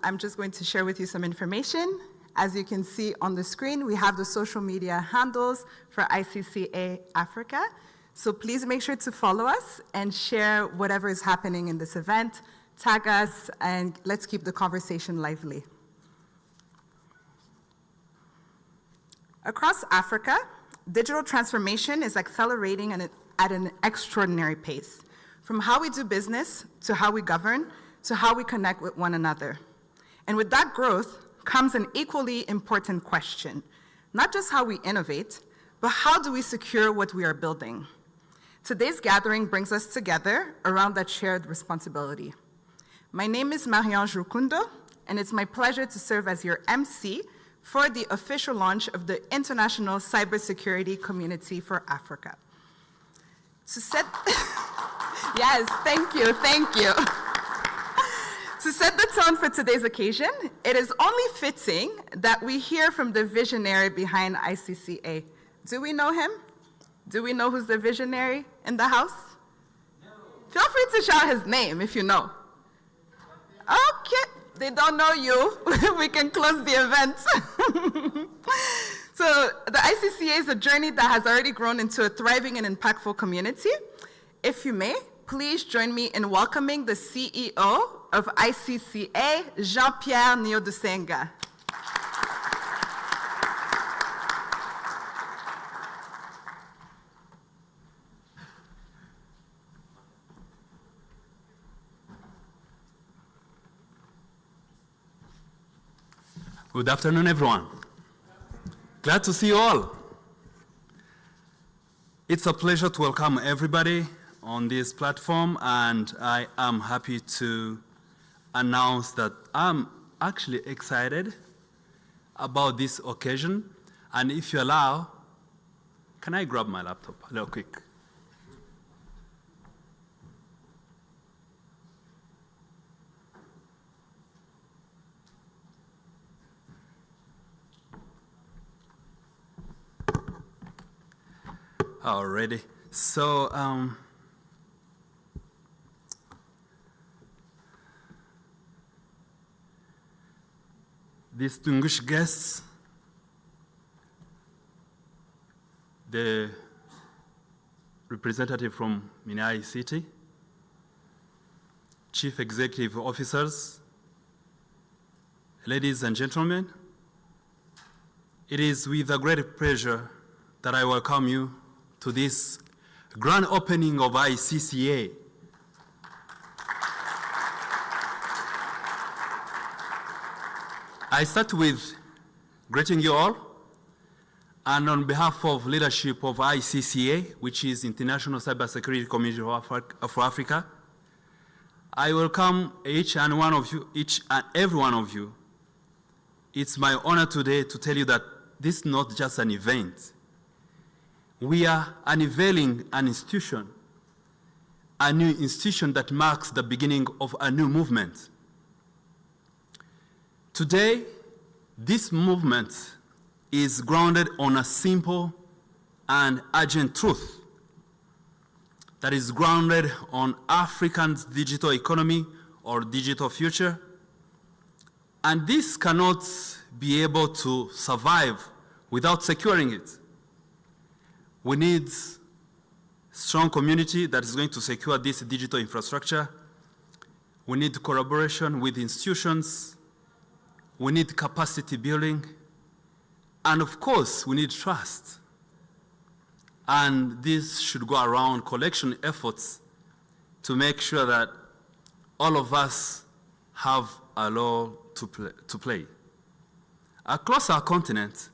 I'm just going to share with you some information. As you can see on the screen, we have the social media handles for ICCA Africa. So please make sure to follow us and share whatever is happening in this event. Tag us and let's keep the conversation lively. Across Africa, digital transformation is accelerating at an extraordinary pace, from how we do business to how we govern to how we connect with one another. And with that growth comes an equally important question, not just how we innovate, but how do we secure what we are building? Today's gathering brings us together around that shared responsibility. My name is Marie-Ange Rukundo, and it's my pleasure to serve as your MC for the official launch of the International Cybersecurity Community for Africa. To set, yes, thank you. To set the tone for today's occasion, it is only fitting that we hear from the visionary behind ICCA. Do we know him? Do we know who's the visionary in the house? No. Feel free to shout his name if you know. Okay, they don't know you. We can close the event. So the ICCA is a journey that has already grown into a thriving and impactful community. If you may, please join me in welcoming the CEO of ICCA, Jean-Pierre Niodusenga. Good afternoon, everyone. Glad to see you all. It's a pleasure to welcome everybody on this platform, and I am happy to announce that I'm actually excited about this occasion. And if you allow, can I grab my laptop a little quick? Already. So, distinguished guests, the representative from Minai City, chief executive officers, ladies and gentlemen, it is with a great pleasure that I welcome you to this grand opening of ICCA. I start with greeting you all, and on behalf of leadership of ICCA, which is International Cybersecurity Community of Africa, I welcome each and every one of you. It's my honor today to tell you that this is not just an event. We are unveiling an institution, a new institution that marks the beginning of a new movement. Today, this movement is grounded on a simple and urgent truth that is grounded on Africa's digital economy or digital future. And this cannot be able to survive without securing it. We need a strong community that is going to secure this digital infrastructure. We need collaboration with institutions. We need capacity building. And of course, we need trust. And this should go around collection efforts to make sure that all of us have a role to play. Across our continent,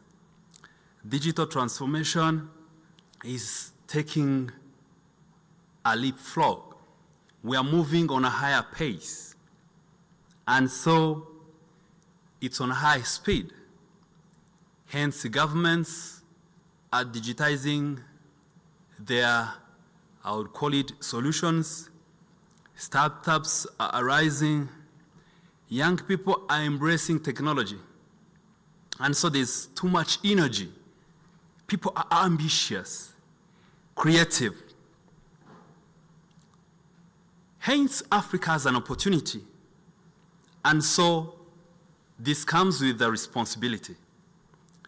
digital transformation is taking a leapfrog. We are moving on a higher pace. And so it's on high speed. Hence, governments are digitizing their, I would call it, solutions. Startups are arising. Young people are embracing technology. And so there's too much energy. People are ambitious, creative. Hence, Africa has an opportunity. And so this comes with the responsibility,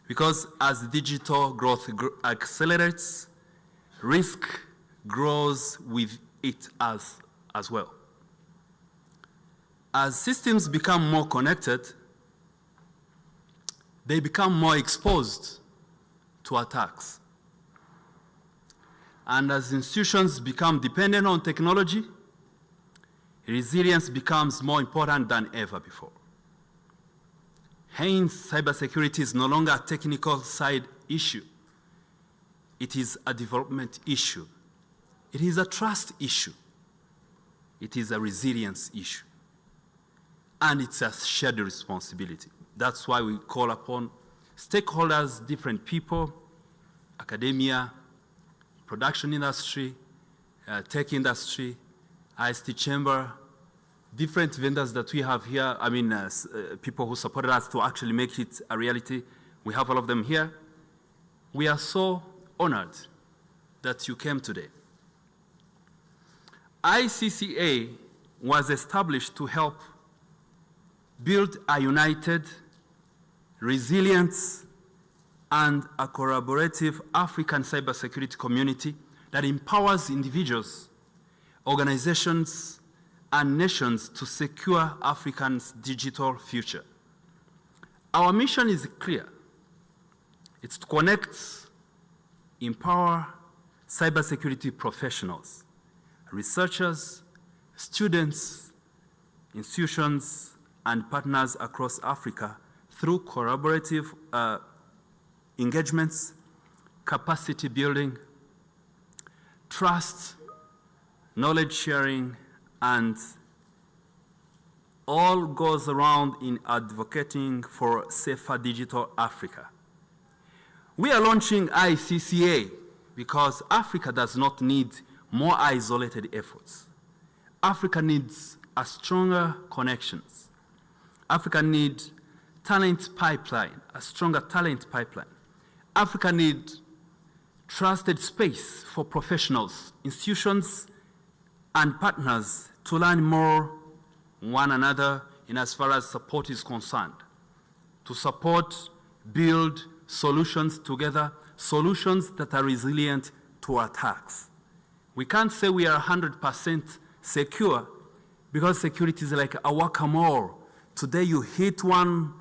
because as digital growth accelerates, risk grows with it as well. As systems become more connected, they become more exposed to attacks. And as institutions become dependent on technology, resilience becomes more important than ever before. Hence, cybersecurity is no longer a technical side issue. It is a development issue. It is a trust issue. It is a resilience issue. And it's a shared responsibility. That's why we call upon stakeholders, different people, academia, production industry, tech industry, ICT chamber, different vendors that we have here, people who supported us to actually make it a reality. We have all of them here. We are so honored that you came today. ICCA was established to help build a united, resilient, and a collaborative African cybersecurity community that empowers individuals, organizations, and nations to secure Africa's digital future. Our mission is clear. It's to connect, empower cybersecurity professionals, researchers, students, institutions, and partners across Africa through collaborative engagements, capacity building, trust, knowledge sharing, and all goes around in advocating for safer digital Africa. We are launching ICCA because Africa does not need more isolated efforts. Africa needs a stronger connections. Africa needs talent pipeline, a stronger talent pipeline. Africa needs trusted space for professionals, institutions, and partners to learn more one another in as far as support is concerned. To support, build solutions together, solutions that are resilient to attacks. We can't say we are 100% secure because security is like a whack-a-mole. Today you hit one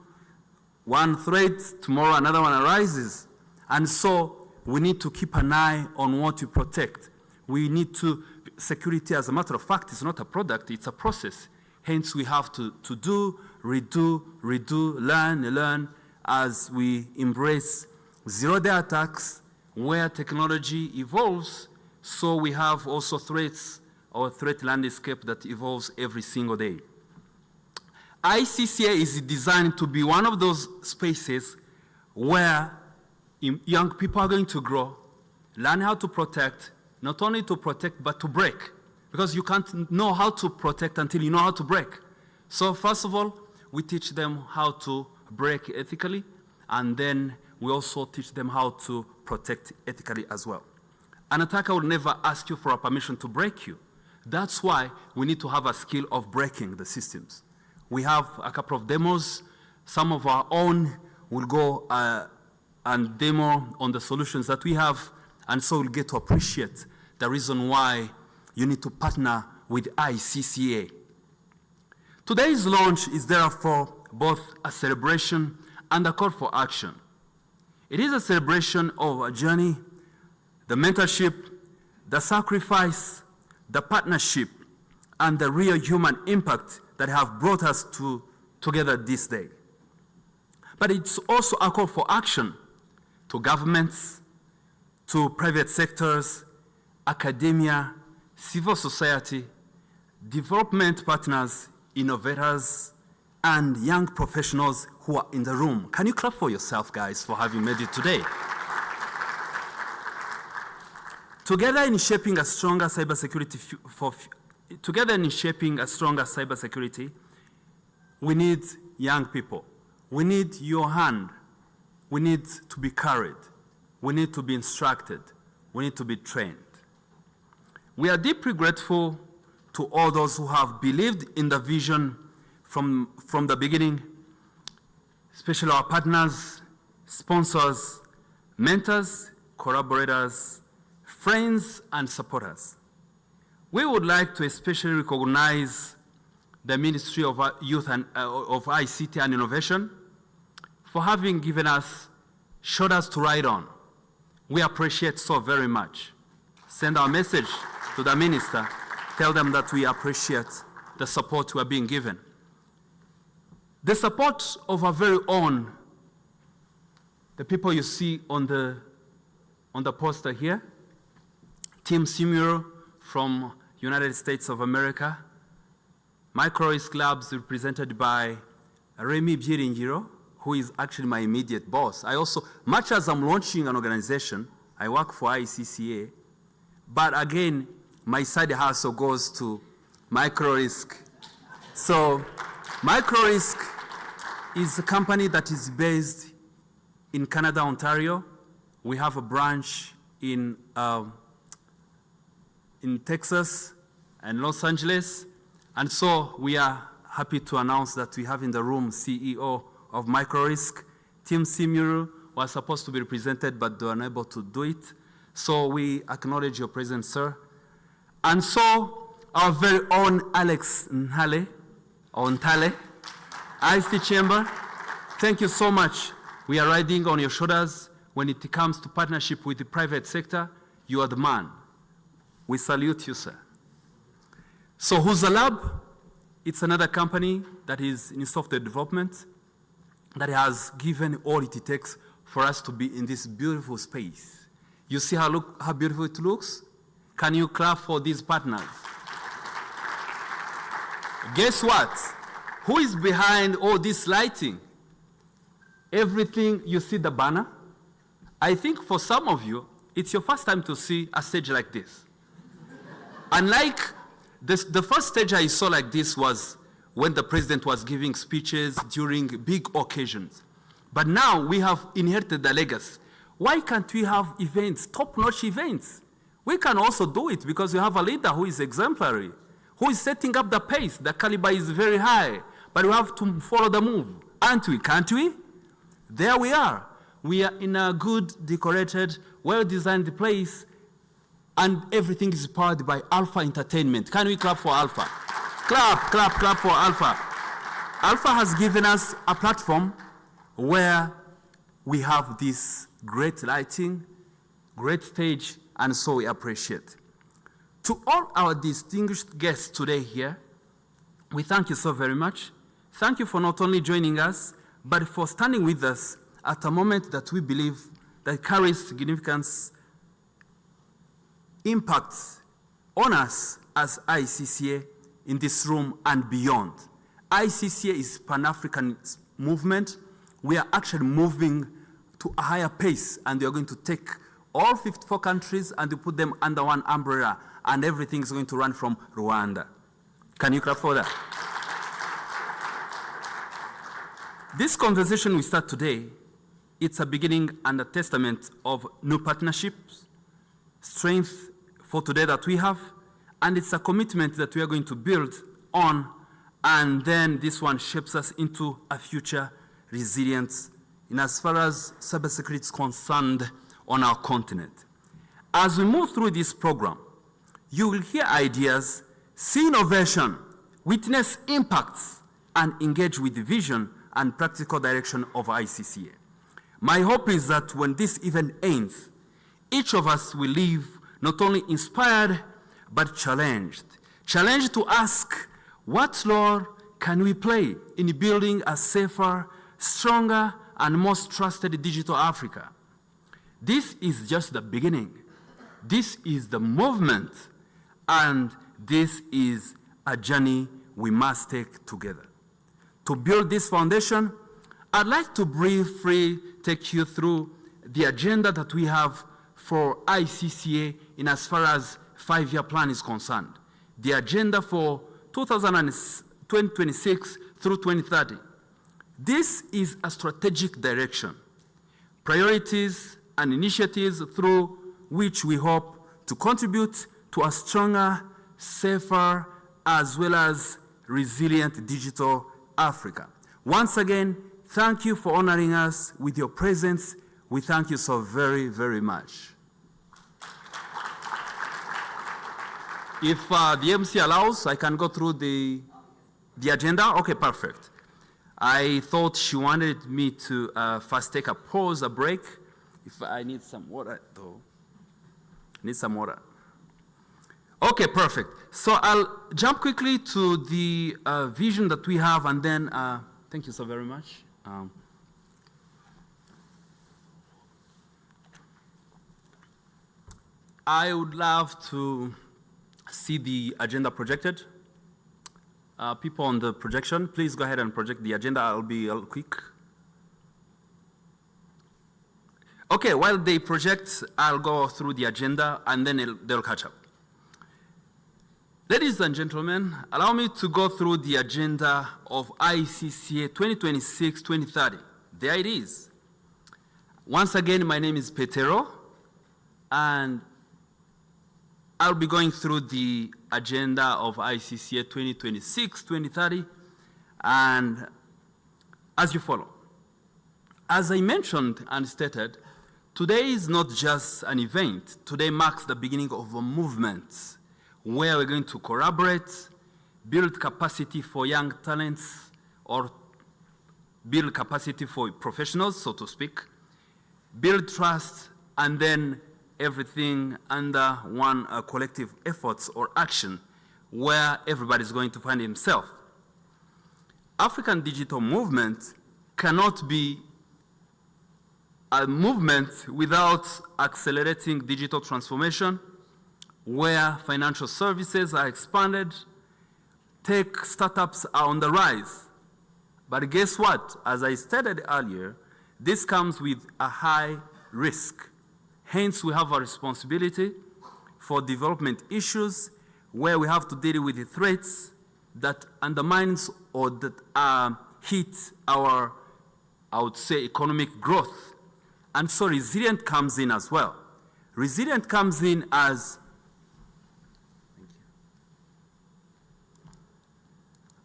threat, tomorrow another one arises. And so we need to keep an eye on what you protect. We need to, security as a matter of fact is not a product, it's a process. Hence we have to do, redo, learn as we embrace zero-day attacks where technology evolves, so we have also threats or threat landscape that evolves every single day. ICCA is designed to be one of those spaces where young people are going to grow, learn how to protect, not only to protect, but to break. Because you can't know how to protect until you know how to break. So first of all, we teach them how to break ethically, and then we also teach them how to protect ethically as well. An attacker will never ask you for a permission to break you. That's why we need to have a skill of breaking the systems. We have a couple of demos. Some of our own will go and demo on the solutions that we have, and so we'll get to appreciate the reason why you need to partner with ICCA. Today's launch is therefore both a celebration and a call for action. It is a celebration of a journey, the mentorship, the sacrifice, the partnership, and the real human impact that have brought us together this day. But it's also a call for action to governments, to private sectors, academia, civil society, development partners, innovators, and young professionals who are in the room. Can you clap for yourself, guys, for having made it today? Together in shaping a stronger cybersecurity we need young people. We need your hand. We need to be carried. We need to be instructed. We need to be trained. We are deeply grateful to all those who have believed in the vision from the beginning, especially our partners, sponsors, mentors, collaborators, friends, and supporters. We would like to especially recognize the Ministry of Youth and of ICT and Innovation for having given us shoulders to ride on. We appreciate so very much. Send our message to the minister. Tell them that we appreciate the support we are being given. The support of our very own, the people you see on the poster here, Team Simuro from United States of America, Micro-Risk Labs represented by Remy Byiringiro, who is actually my immediate boss. I also, much as I'm launching an organization, I work for ICCA, but again, my side hustle goes to Micro-Risk. So Micro-Risk is a company that is based in Canada, Ontario. We have a branch in Texas and Los Angeles. And so we are happy to announce that we have in the room CEO of Micro-Risk. Team Simuro was supposed to be represented, but they were unable to do it. So we acknowledge your presence, sir. And so our very own Alex Ntale, ICT Chamber, thank you so much. We are riding on your shoulders. When it comes to partnership with the private sector, you are the man. We salute you, sir. So who's the lab? It's another company that is in software development that has given all it takes for us to be in this beautiful space. You see how beautiful it looks? Can you clap for these partners? Guess what? Who is behind all this lighting? Everything, you see the banner? I think for some of you, it's your first time to see a stage like this. Unlike the first stage I saw like this was when the president was giving speeches during big occasions. But now we have inherited the legacy. Why can't we have events, top-notch events? We can also do it because we have a leader who is exemplary, who is setting up the pace. The caliber is very high, but we have to follow the move. Aren't we? Can't we? There we are. We are in a good, decorated, well-designed place, and everything is powered by Alpha Entertainment. Can we clap for Alpha? Clap, clap, clap for Alpha. Alpha has given us a platform where we have this great lighting, great stage, and so we appreciate. To all our distinguished guests today here, we thank you so very much. Thank you for not only joining us, but for standing with us at a moment that we believe that carries significance, impacts on us as ICCA in this room and beyond. ICCA is Pan-African movement. We are actually moving to a higher pace, and we are going to take all 54 countries and we put them under one umbrella, and everything is going to run from Rwanda. Can you clap for that? This conversation we start today, it's a beginning and a testament of new partnerships, strength for today that we have, and it's a commitment that we are going to build on, and then this one shapes us into a future resilience in as far as cybersecurity is concerned on our continent. As we move through this program, you will hear ideas, see innovation, witness impacts, and engage with the vision and practical direction of ICCA. My hope is that when this event ends, each of us will leave not only inspired, but challenged. Challenged to ask, what role can we play in building a safer, stronger, and most trusted digital Africa? This is just the beginning. This is the movement, and this is a journey we must take together. To build this foundation, I'd like to briefly take you through the agenda that we have for ICCA in as far as 5-year plan is concerned. The agenda for 2026 through 2030. This is a strategic direction, priorities and initiatives through which we hope to contribute to a stronger, safer, as well as resilient digital Africa. Once again, thank you for honoring us with your presence. We thank you so very, very much. If the MC allows, I can go through the agenda. Okay, perfect. I thought she wanted me to first take a pause, a break. If I need some water, though. Need some water. Okay, perfect. So I'll jump quickly to the vision that we have, and then thank you so very much. I would love to see the agenda projected. People on the projection, please go ahead and project the agenda. I'll be quick. Okay, while they project, I'll go through the agenda and then they'll catch up. Ladies and gentlemen, allow me to go through the agenda of ICCA 2026-2030. There it is. Once again, my name is Petero, and I'll be going through the agenda of ICCA 2026-2030, and as you follow. As I mentioned and stated, today is not just an event. Today marks the beginning of a movement where we're going to collaborate, build capacity for young talents, or build capacity for professionals, so to speak, build trust, and then everything under one collective efforts or action where everybody's going to find himself. African digital movement cannot be a movement without accelerating digital transformation, where financial services are expanded, tech startups are on the rise. But guess what? As I stated earlier, this comes with a high risk. Hence, we have a responsibility for development issues where we have to deal with the threats that undermines or that hit our, I would say, economic growth. And so resilient comes in as well. Resilient comes in as,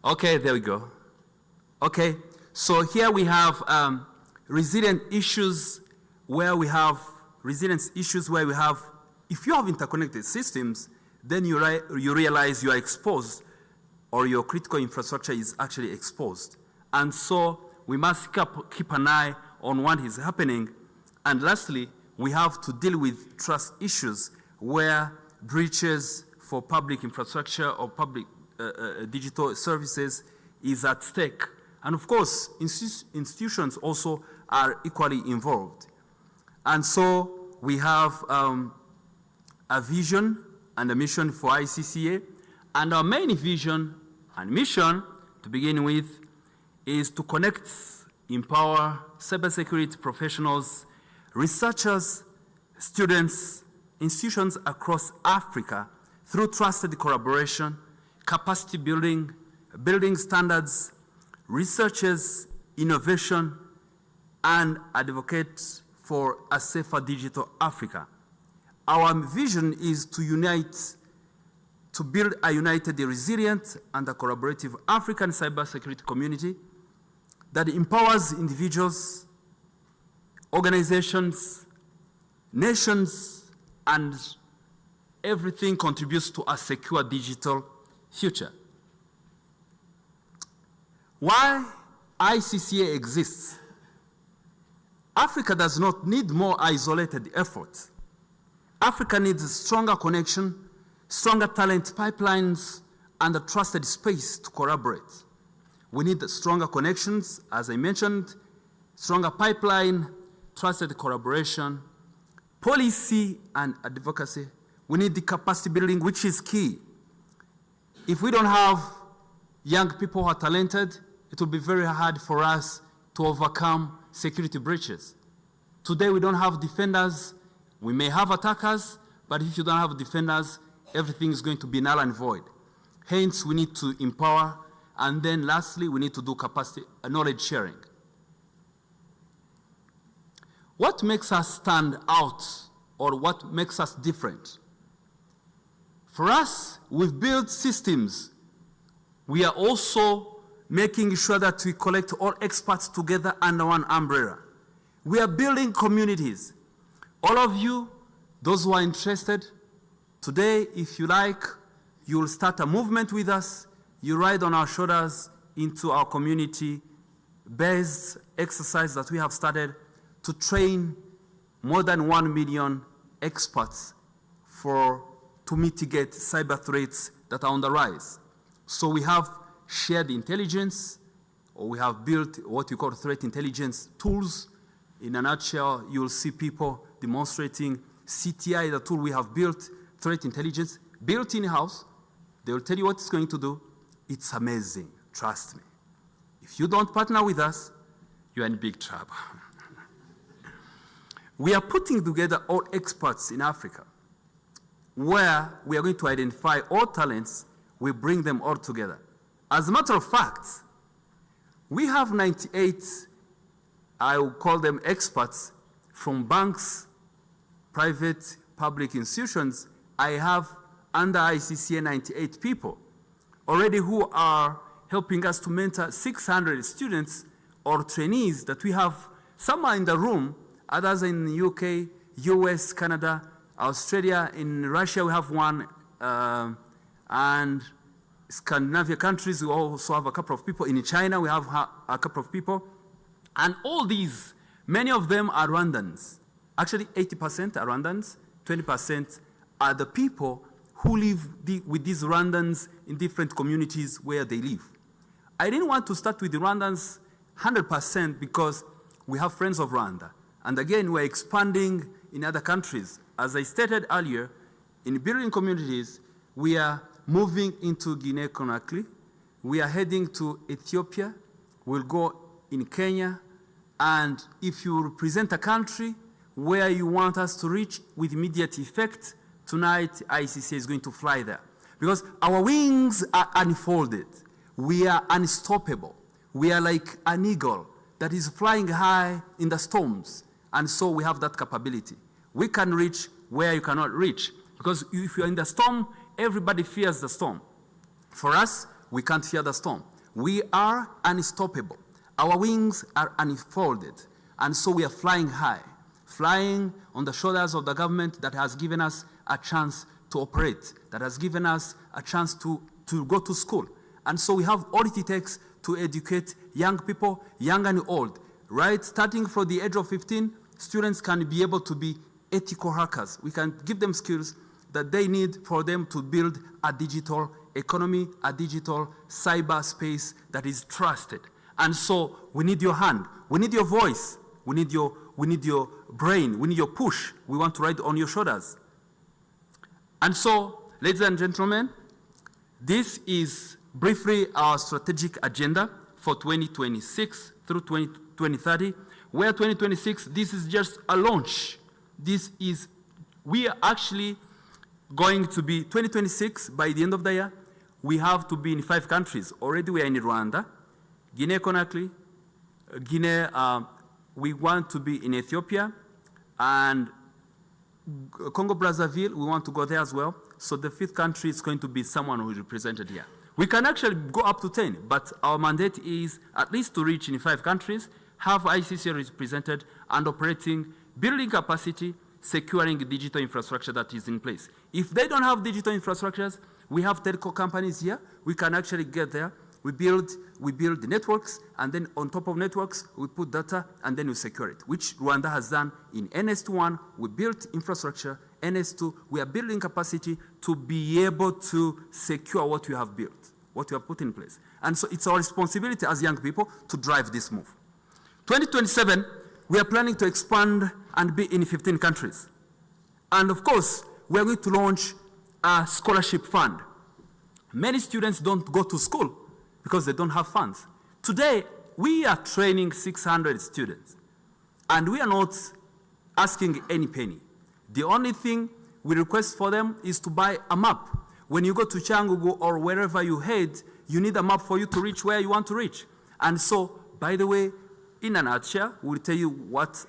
okay, there we go. Okay, so here we have resilient issues where we have resilience issues where we have, if you have interconnected systems, then you realize you are exposed or your critical infrastructure is actually exposed. And so we must keep an eye on what is happening. And lastly, we have to deal with trust issues where breaches for public infrastructure or public digital services is at stake. And of course, institutions also are equally involved. And so we have a vision and a mission for ICCA. And our main vision and mission, to begin with, is to connect, empower cybersecurity professionals, researchers, students, institutions across Africa through trusted collaboration, capacity building, building standards, researches, innovation, and advocate for a safer digital Africa. Our vision is to unite, to build a united, resilient, and a collaborative African cybersecurity community that empowers individuals, organizations, nations, and everything contributes to a secure digital future. Why ICCA exists? Africa does not need more isolated effort. Africa needs a stronger connection, stronger talent pipelines, and a trusted space to collaborate. We need stronger connections, as I mentioned, stronger pipeline, trusted collaboration, policy and advocacy. We need the capacity building, which is key. If we don't have young people who are talented, it will be very hard for us to overcome security breaches. Today we don't have defenders. We may have attackers, but if you don't have defenders, everything is going to be null and void. Hence, we need to empower, and then lastly, we need to do capacity knowledge sharing. What makes us stand out, or what makes us different? For us, we've built systems. We are also making sure that we collect all experts together under one umbrella. We are building communities. All of you, those who are interested, today, if you like, you will start a movement with us. You ride on our shoulders into our community-based exercise that we have started to train more than 1 million experts to mitigate cyber threats that are on the rise. So we have shared intelligence, or we have built what we call threat intelligence tools. In a nutshell, you'll see people demonstrating CTI, the tool we have built, threat intelligence, built in-house. They will tell you what it's going to do. It's amazing, trust me. If you don't partner with us, you're in big trouble. We are putting together all experts in Africa, where we are going to identify all talents, we bring them all together. As a matter of fact, we have 98, I will call them experts, from banks, private, public institutions. I have under ICCA 98 people already who are helping us to mentor 600 students or trainees that we have. Some are in the room, others in the UK, US, Canada, Australia. In Russia we have one, and Scandinavian countries we also have a couple of people. In China we have a couple of people. And all these, many of them are Rwandans. Actually 80% are Rwandans, 20% are the people who live with these Rwandans in different communities where they live. I didn't want to start with the Rwandans 100% because we have friends of Rwanda. And again, we're expanding in other countries. As I stated earlier, in building communities, we are moving into Guinea-Conakry. We are heading to Ethiopia. We'll go in Kenya. And if you represent a country where you want us to reach with immediate effect, tonight ICCA is going to fly there. Because our wings are unfolded. We are unstoppable. We are like an eagle that is flying high in the storms. And so we have that capability. We can reach where you cannot reach. Because if you're in the storm, everybody fears the storm. For us, we can't fear the storm. We are unstoppable. Our wings are unfolded. And so we are flying high, flying on the shoulders of the government that has given us a chance to operate, that has given us a chance to go to school. And so we have all it takes to educate young people, young and old, right? Starting from the age of 15, students can be able to be ethical hackers. We can give them skills that they need for them to build a digital economy, a digital cyberspace that is trusted. And so we need your hand, we need your voice, we need your brain, we need your push. We want to ride on your shoulders. And so, ladies and gentlemen, this is briefly our strategic agenda for 2026 through 2030, where 2026, this is just a launch. We are actually going to be, 2026, by the end of the year, we have to be in 5 countries. Already we are in Rwanda, Guinea-Conakry, we want to be in Ethiopia, and Congo-Brazzaville, we want to go there as well. So the 5th country is going to be someone who is represented here. We can actually go up to 10, but our mandate is at least to reach in 5 countries, have ICCA represented and operating, building capacity, securing digital infrastructure that is in place. If they don't have digital infrastructures, we have telco companies here. We can actually get there. We build the networks, and then on top of networks, we put data, and then we secure it, which Rwanda has done in NS1. We built infrastructure. NS2, we are building capacity to be able to secure what we have built, what we have put in place. And so it's our responsibility as young people to drive this move. 2027, we are planning to expand and be in 15 countries. And of course, we are going to launch a scholarship fund. Many students don't go to school because they don't have funds. Today, we are training 600 students, and we are not asking any penny. The only thing we request for them is to buy a map. When you go to Cyangugu or wherever you head, you need a map for you to reach where you want to reach. And so, by the way, in a nutshell, we'll tell you what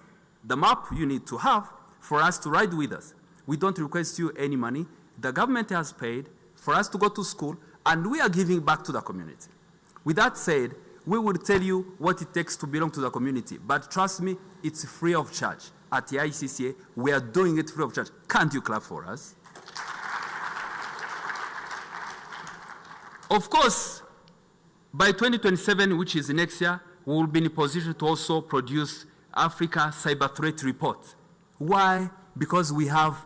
the map you need to have for us to ride with us. We don't request you any money. The government has paid for us to go to school, and we are giving back to the community. With that said, we will tell you what it takes to belong to the community. But trust me, it's free of charge. At the ICCA, we are doing it free of charge. Can't you clap for us? Of course, by 2027, which is next year, we will be in a position to also produce Africa Cyber Threat Report. Why? Because we have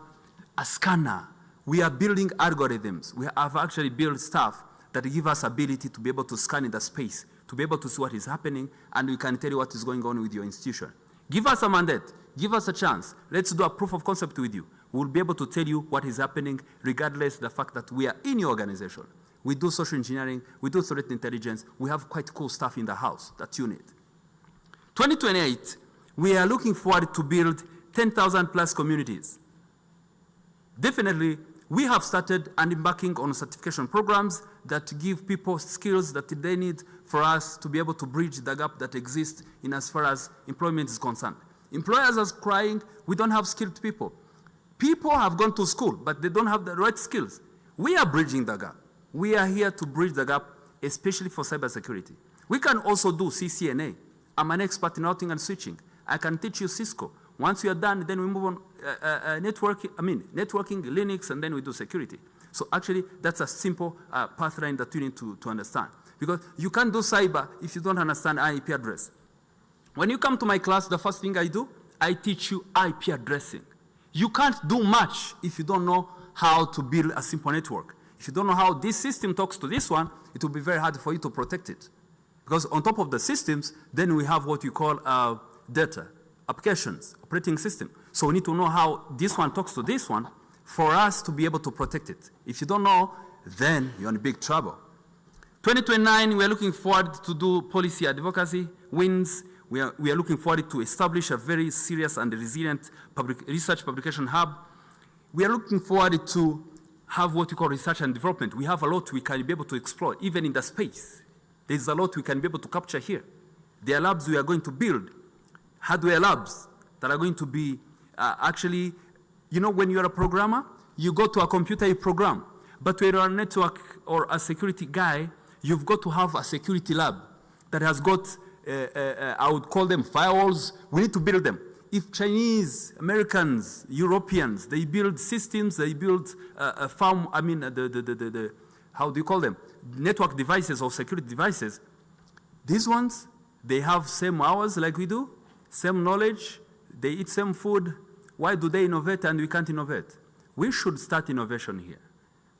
a scanner. We are building algorithms. We have actually built stuff that give us ability to be able to scan in the space, to be able to see what is happening, and we can tell you what is going on with your institution. Give us a mandate. Give us a chance. Let's do a proof of concept with you. We'll be able to tell you what is happening regardless of the fact that we are in your organization. We do social engineering. We do threat intelligence. We have quite cool stuff in the house that you need. 2028, we are looking forward to build 10,000 plus communities. Definitely, we have started and embarking on certification programs that give people skills that they need for us to be able to bridge the gap that exists in as far as employment is concerned. Employers are crying, we don't have skilled people. People have gone to school, but they don't have the right skills. We are bridging the gap. We are here to bridge the gap, especially for cybersecurity. We can also do CCNA. I'm an expert in routing and switching. I can teach you Cisco. Once you are done, then we move on networking, Linux, and then we do security. So actually, that's a simple pathline that you need to understand. Because you can't do cyber if you don't understand IP address. When you come to my class, the first thing I do, I teach you IP addressing. You can't do much if you don't know how to build a simple network. If you don't know how this system talks to this one, it will be very hard for you to protect it. Because on top of the systems, then we have what we call data, applications, operating system. So we need to know how this one talks to this one for us to be able to protect it. If you don't know, then you're in big trouble. 2029, we are looking forward to do policy advocacy, wins. We are looking forward to establish a very serious and resilient research publication hub. We are looking forward to have what we call research and development. We have a lot we can be able to explore, even in the space. There's a lot we can be able to capture here. There are labs we are going to build, hardware labs that are going to be actually, you know, when you're a programmer, you go to a computer, you program. But when you're a network or a security guy, you've got to have a security lab that has got, I would call them firewalls. We need to build them. If Chinese, Americans, Europeans, they build systems, they build how do you call them? Network devices or security devices. These ones, they have same hours like we do, same knowledge, they eat same food. Why do they innovate and we can't innovate? We should start innovation here.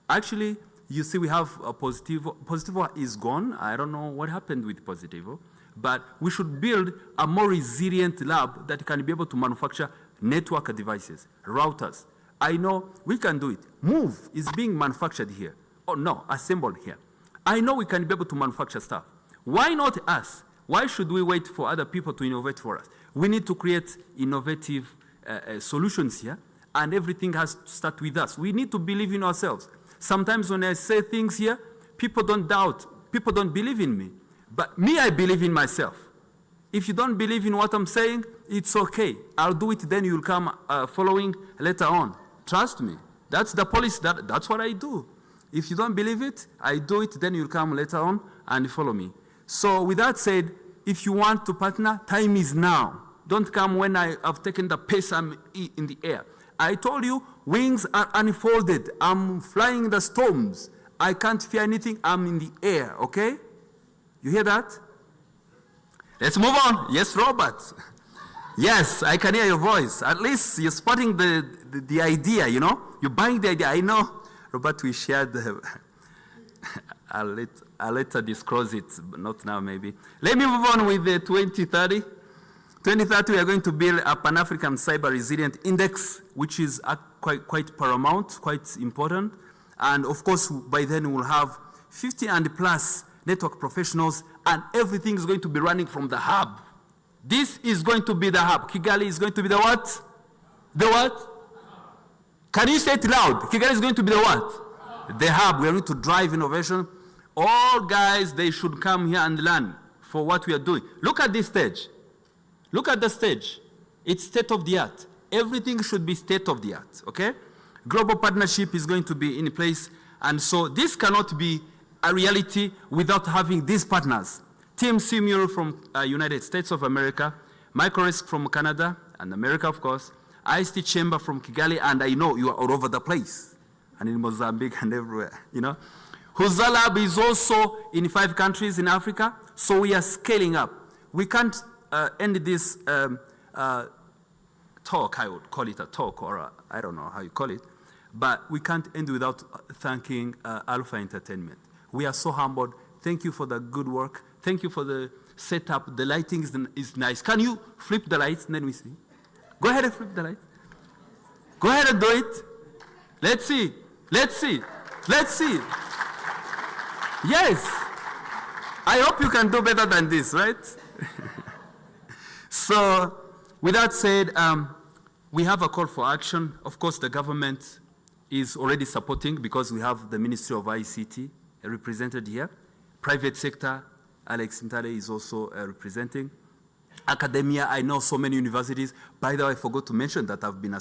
Actually, you see we have a Positivo. Positivo is gone. I don't know what happened with Positivo. But we should build a more resilient lab that can be able to manufacture network devices, routers. I know we can do it. Move is being manufactured here. Oh, no, assembled here. I know we can be able to manufacture stuff. Why not us? Why should we wait for other people to innovate for us? We need to create innovative solutions here, and everything has to start with us. We need to believe in ourselves. Sometimes when I say things here, people don't doubt, people don't believe in me. But me, I believe in myself. If you don't believe in what I'm saying, it's okay. I'll do it, then you'll come following later on. Trust me. That's the policy, that's what I do. If you don't believe it, I do it, then you'll come later on and follow me. So with that said, if you want to partner, time is now. Don't come when I have taken the pace, I'm in the air. I told you, wings are unfolded. I'm flying the storms. I can't fear anything, I'm in the air, okay? You hear that? Let's move on. Yes, Robert. Yes, I can hear your voice. At least you're spotting the idea, you know? You're buying the idea. I know, Robert, we shared the... I'll later disclose it, but not now maybe. Let me move on with the 2030. 2030, we are going to build a Pan-African Cyber Resilient Index, which is quite paramount, quite important. And of course, by then we'll have 50 and plus network professionals, and everything is going to be running from the hub. This is going to be the hub. Kigali is going to be the what? The what? Can you say it loud? Kigali is going to be the what? The hub. We are going to drive innovation. All guys, they should come here and learn for what we are doing. Look at this stage. Look at the stage. It's state of the art. Everything should be state of the art, okay? Global partnership is going to be in place. And so this cannot be a reality without having these partners. Team Simul from United States of America, Microrisk from Canada and America, of course, ICT Chamber from Kigali, and I know you are all over the place, and in Mozambique and everywhere, you know. Huza Lab is also in 5 countries in Africa, so we are scaling up. We can't end this talk, I would call it a talk, or I don't know how you call it, but we can't end without thanking Alpha Entertainment. We are so humbled. Thank you for the good work. Thank you for the setup. The lighting is nice. Can you flip the lights and then we see? Go ahead and flip the lights. Go ahead and do it. Let's see. Let's see. Let's see. Yes. I hope you can do better than this, right? So, with that said, we have a call for action. Of course, the government is already supporting because we have the Ministry of ICT represented here. Private sector, Alex Ntale is also representing. Academia, I know so many universities. By the way, I forgot to mention that I've been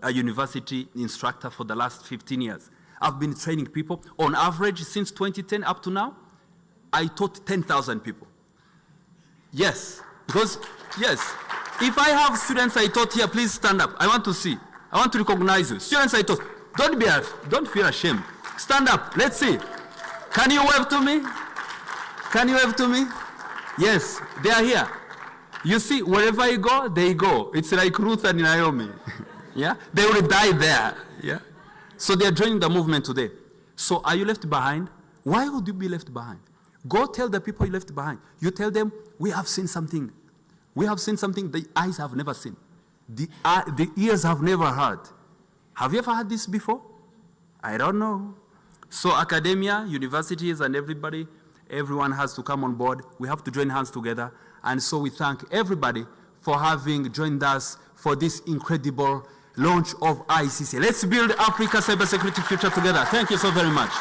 a university instructor for the last 15 years. I've been training people. On average, since 2010 up to now, I taught 10,000 people. Yes, because, yes. If I have students I taught here, please stand up. I want to see. I want to recognize you. Students I taught, don't feel ashamed. Stand up, let's see. Can you wave to me? Can you wave to me? Yes, they are here. You see, wherever I go, they go. It's like Ruth and Naomi. Yeah? They will die there. Yeah? So they are joining the movement today. So are you left behind? Why would you be left behind? Go tell the people you left behind. You tell them, we have seen something. We have seen something the eyes have never seen. The ears have never heard. Have you ever heard this before? I don't know. So academia, universities, and everyone has to come on board. We have to join hands together. And so we thank everybody for having joined us for this incredible launch of ICCA. Let's build Africa's cybersecurity future together. Thank you so very much.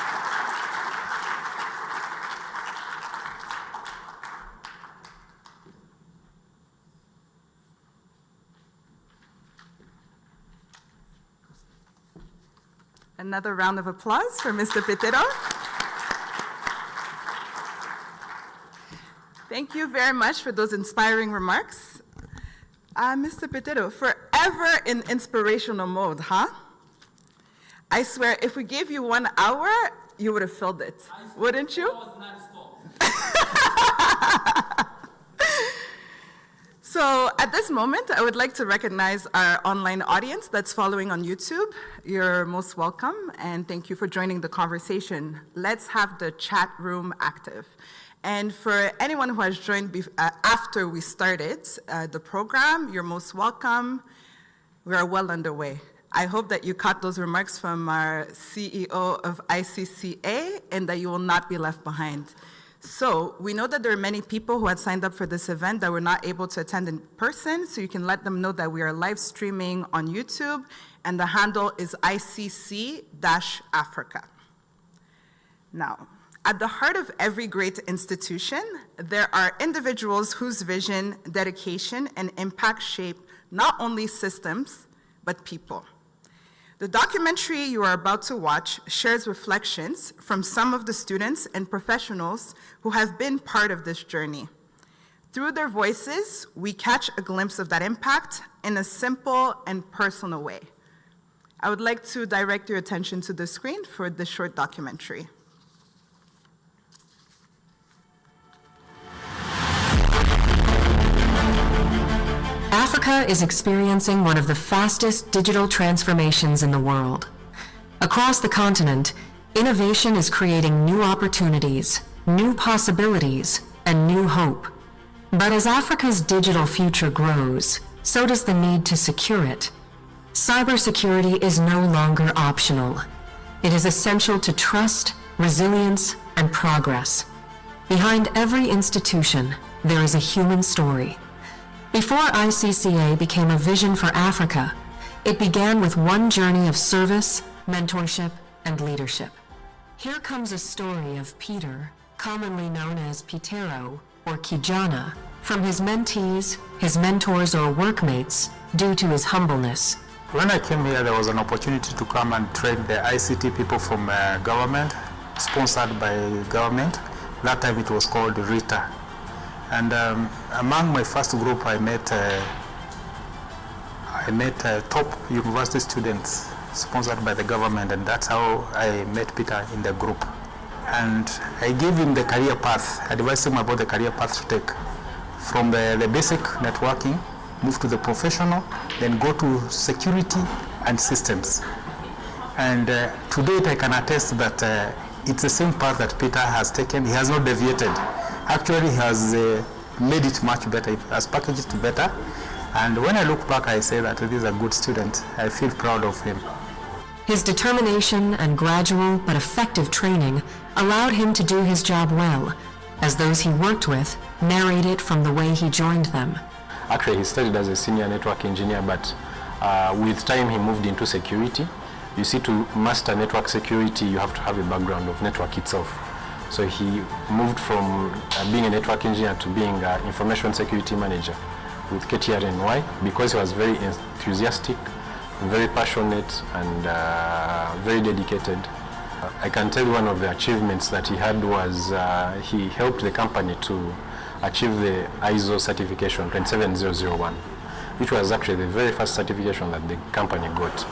Another round of applause for Mr. Petero. Thank you very much for those inspiring remarks. Mr. Petero, forever in inspirational mode, huh? I swear, if we gave you 1 hour, you would have filled it, wouldn't you? So at this moment, I would like to recognize our online audience that's following on YouTube. You're most welcome, and thank you for joining the conversation. Let's have the chat room active. And for anyone who has joined after we started the program, you're most welcome. We are well underway. I hope that you caught those remarks from our CEO of ICCA and that you will not be left behind. So we know that there are many people who had signed up for this event that were not able to attend in person, so you can let them know that we are live streaming on YouTube, and the handle is ICC-Africa. Now, at the heart of every great institution, there are individuals whose vision, dedication, and impact shape not only systems, but people. The documentary you are about to watch shares reflections from some of the students and professionals who have been part of this journey. Through their voices, we catch a glimpse of that impact in a simple and personal way. I would like to direct your attention to the screen for this short documentary. Africa is experiencing one of the fastest digital transformations in the world. Across the continent, innovation is creating new opportunities, new possibilities, and new hope. But as Africa's digital future grows, so does the need to secure it. Cybersecurity is no longer optional. It is essential to trust, resilience, and progress. Behind every institution, there is a human story. Before ICCA became a vision for Africa, it began with one journey of service, mentorship, and leadership. Here comes a story of Peter, commonly known as Petero or Kijana, from his mentees, his mentors or workmates, due to his humbleness. When I came here, there was an opportunity to come and train the ICT people from government, sponsored by government. That time it was called RITA. And among my first group, I met top university students sponsored by the government, and that's how I met Peter in the group. And I gave him the career path, advised him about the career path to take. From the basic networking, move to the professional, then go to security and systems. And to date, I can attest that it's the same path that Peter has taken. He has not deviated. Actually, he has made it much better. He has packaged it better. And when I look back, I say that this is a good student. I feel proud of him. His determination and gradual but effective training allowed him to do his job well, as those he worked with narrated from the way he joined them. Actually, he started as a senior network engineer, but with time he moved into security. You see, to master network security, you have to have a background of network itself. So he moved from being a network engineer to being an information security manager with KTRNY because he was very enthusiastic, very passionate, and very dedicated. I can tell you one of the achievements that he had was he helped the company to achieve the ISO certification 27001, which was actually the very first certification that the company got.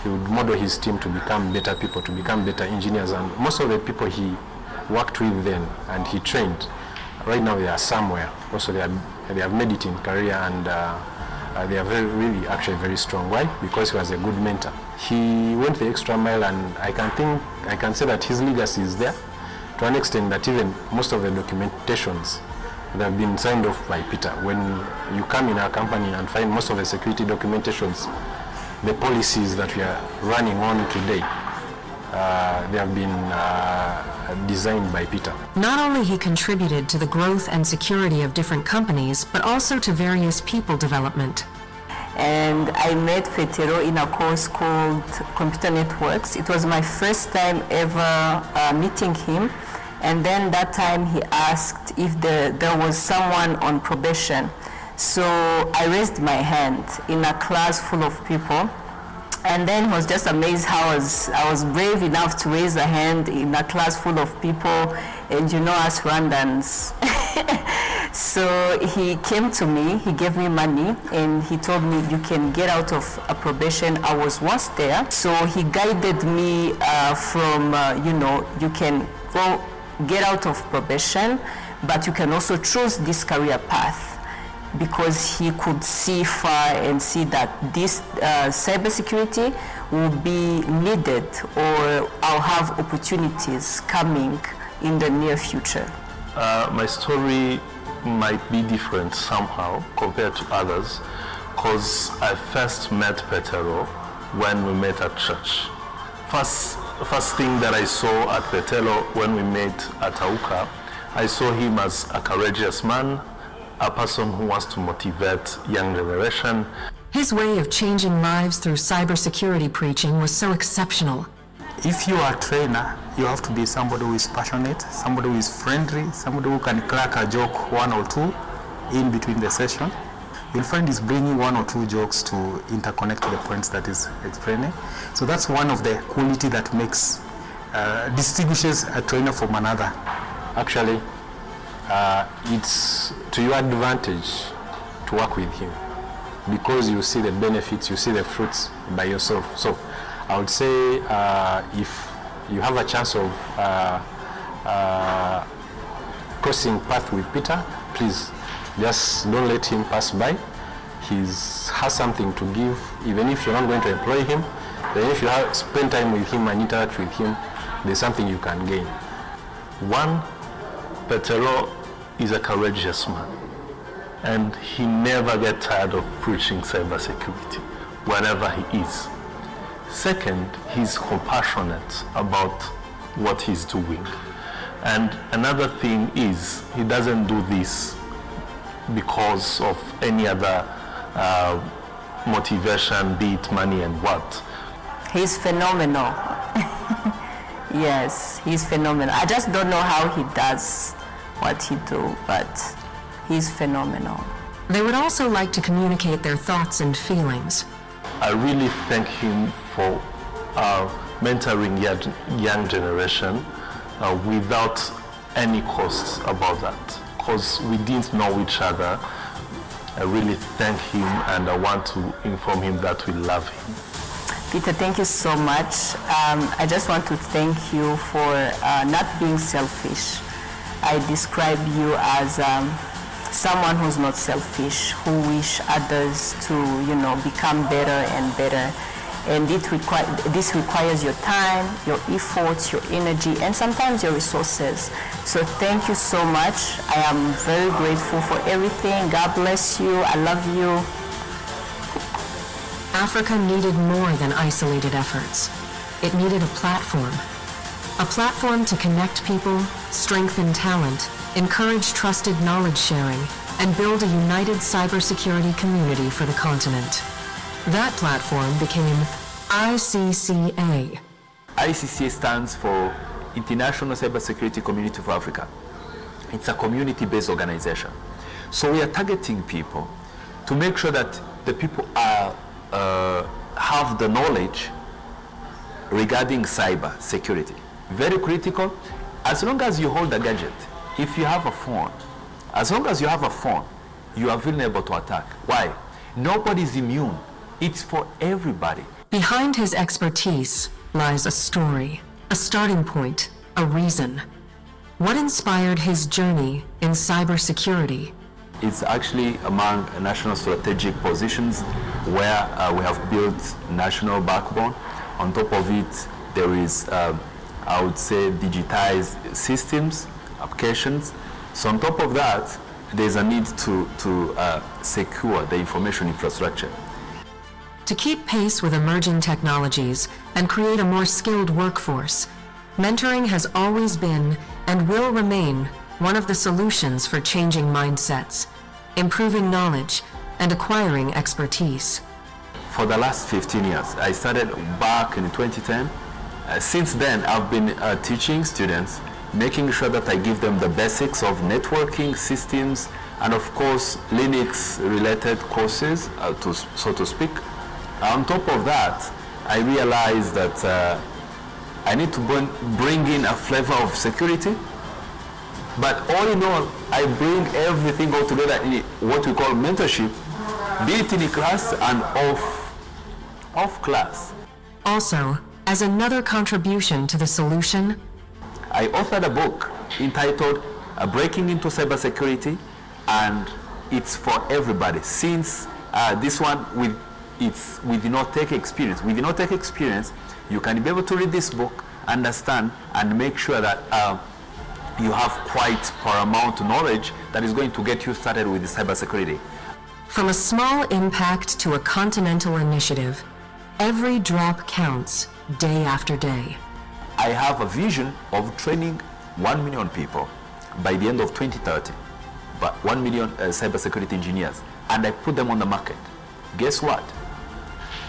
He would model his team to become better people, to become better engineers, and most of the people he worked with then and he trained, right now they are somewhere. Also they have made it in career, and they are really actually very strong. Why? Because he was a good mentor. He went the extra mile, and I can say that his legacy is there to an extent that even most of the documentations that have been signed off by Peter. When you come in our company and find most of the security documentations, the policies that we are running on today, they have been designed by Peter. Not only he contributed to the growth and security of different companies, but also to various people development. And I met Petero in a course called Computer Networks. It was my first time ever meeting him. And then that time he asked if there was someone on probation. So I raised my hand in a class full of people. And then he was just amazed how I was brave enough to raise a hand in a class full of people, and you know us Rwandans. So he came to me, he gave me money, and he told me, you can get out of a probation. I was once there. So he guided me from, you can go get out of probation, but you can also choose this career path, because he could see far and see that this cybersecurity will be needed, or I'll have opportunities coming in the near future. My story might be different somehow compared to others, because I first met Petero when we met at church. First thing that I saw at Petero when we met at ICCA, I saw him as a courageous man, a person who wants to motivate young generation. His way of changing lives through cybersecurity preaching was so exceptional. If you are a trainer, you have to be somebody who is passionate, somebody who is friendly, somebody who can crack a joke one or two in between the session. You'll find he's bringing one or two jokes to interconnect the points that is explaining. So that's one of the quality that makes, distinguishes a trainer from another. Actually, it's to your advantage to work with him, because you see the benefits, you see the fruits by yourself. So I would say if you have a chance of crossing path with Peter, please just don't let him pass by. He has something to give, even if you're not going to employ him. Then if you spend time with him and interact with him, there's something you can gain. One, Petero is a courageous man, and he never gets tired of preaching cybersecurity wherever he is. Second, he's compassionate about what he's doing. And another thing is, he doesn't do this because of any other motivation, be it money and what. He's phenomenal. Yes, he's phenomenal. I just don't know how he does what he do, but he's phenomenal. They would also like to communicate their thoughts and feelings. I really thank him for mentoring young generation without any costs about that, because we didn't know each other. I really thank him, and I want to inform him that we love him. Peter, thank you so much. I just want to thank you for not being selfish. I describe you as someone who's not selfish, who wish others to, become better and better. And this requires your time, your efforts, your energy, and sometimes your resources. So thank you so much. I am very grateful for everything. God bless you. I love you. Africa needed more than isolated efforts. It needed a platform. A platform to connect people, strengthen talent, encourage trusted knowledge sharing, and build a united cybersecurity community for the continent. That platform became ICCA. ICCA stands for International Cybersecurity Community for Africa. It's a community-based organization. So we are targeting people to make sure that the people have the knowledge regarding cyber security. Very critical. As long as you hold a gadget, if you have a phone, as long as you have a phone, you are vulnerable to attack. Why? Nobody is immune. It's for everybody. Behind his expertise lies a story, a starting point, a reason. What inspired his journey in cybersecurity? It's actually among national strategic positions where we have built national backbone. On top of it, there is, I would say, digitized systems, applications. So on top of that, there's a need to secure the information infrastructure. To keep pace with emerging technologies and create a more skilled workforce, mentoring has always been and will remain one of the solutions for changing mindsets, improving knowledge, and acquiring expertise. For the last 15 years, I started back in 2010. Since then, I've been teaching students, making sure that I give them the basics of networking systems and, of course, Linux-related courses, so to speak. On top of that, I realized that I need to bring in a flavor of security. But all in all, I bring everything all together in what we call mentorship, be it in class and off class. Also, as another contribution to the solution, I authored a book entitled Breaking into Cybersecurity, and it's for everybody. Since this one with no tech experience. With no tech experience, you can be able to read this book, understand, and make sure that you have quite paramount knowledge that is going to get you started with cybersecurity. from a small impact to a continental initiative, every drop counts day after day. I have a vision of training 1 million people by the end of 2030, but 1 million cybersecurity engineers, and I put them on the market. Guess what?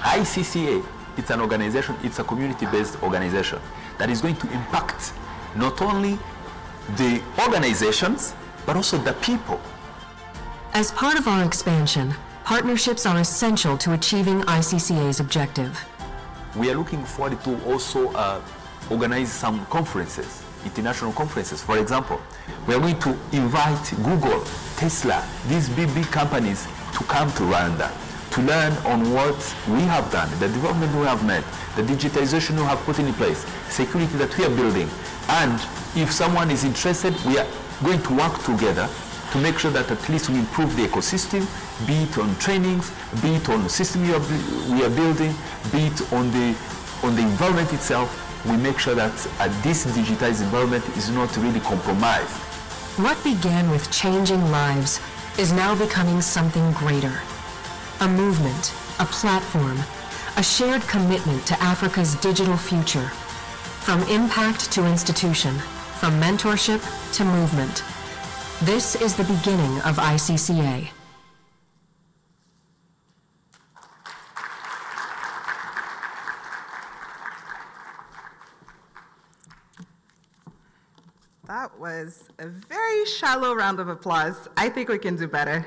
ICCA, it's an organization, it's a community-based organization that is going to impact not only the organizations, but also the people. As part of our expansion, partnerships are essential to achieving ICCA's objective. We are looking forward to also organize some conferences, international conferences. For example, we are going to invite Google, Tesla, these big companies to come to Rwanda to learn on what we have done, the development we have made, the digitization we have put in place, security that we are building. And if someone is interested, we are going to work together to make sure that at least we improve the ecosystem, be it on trainings, be it on the system we are building, be it on the environment itself. We make sure that this digitized environment is not really compromised. What began with changing lives is now becoming something greater. A movement, a platform, a shared commitment to Africa's digital future. From impact to institution, from mentorship to movement. This is the beginning of ICCA. That was a very shallow round of applause. I think we can do better.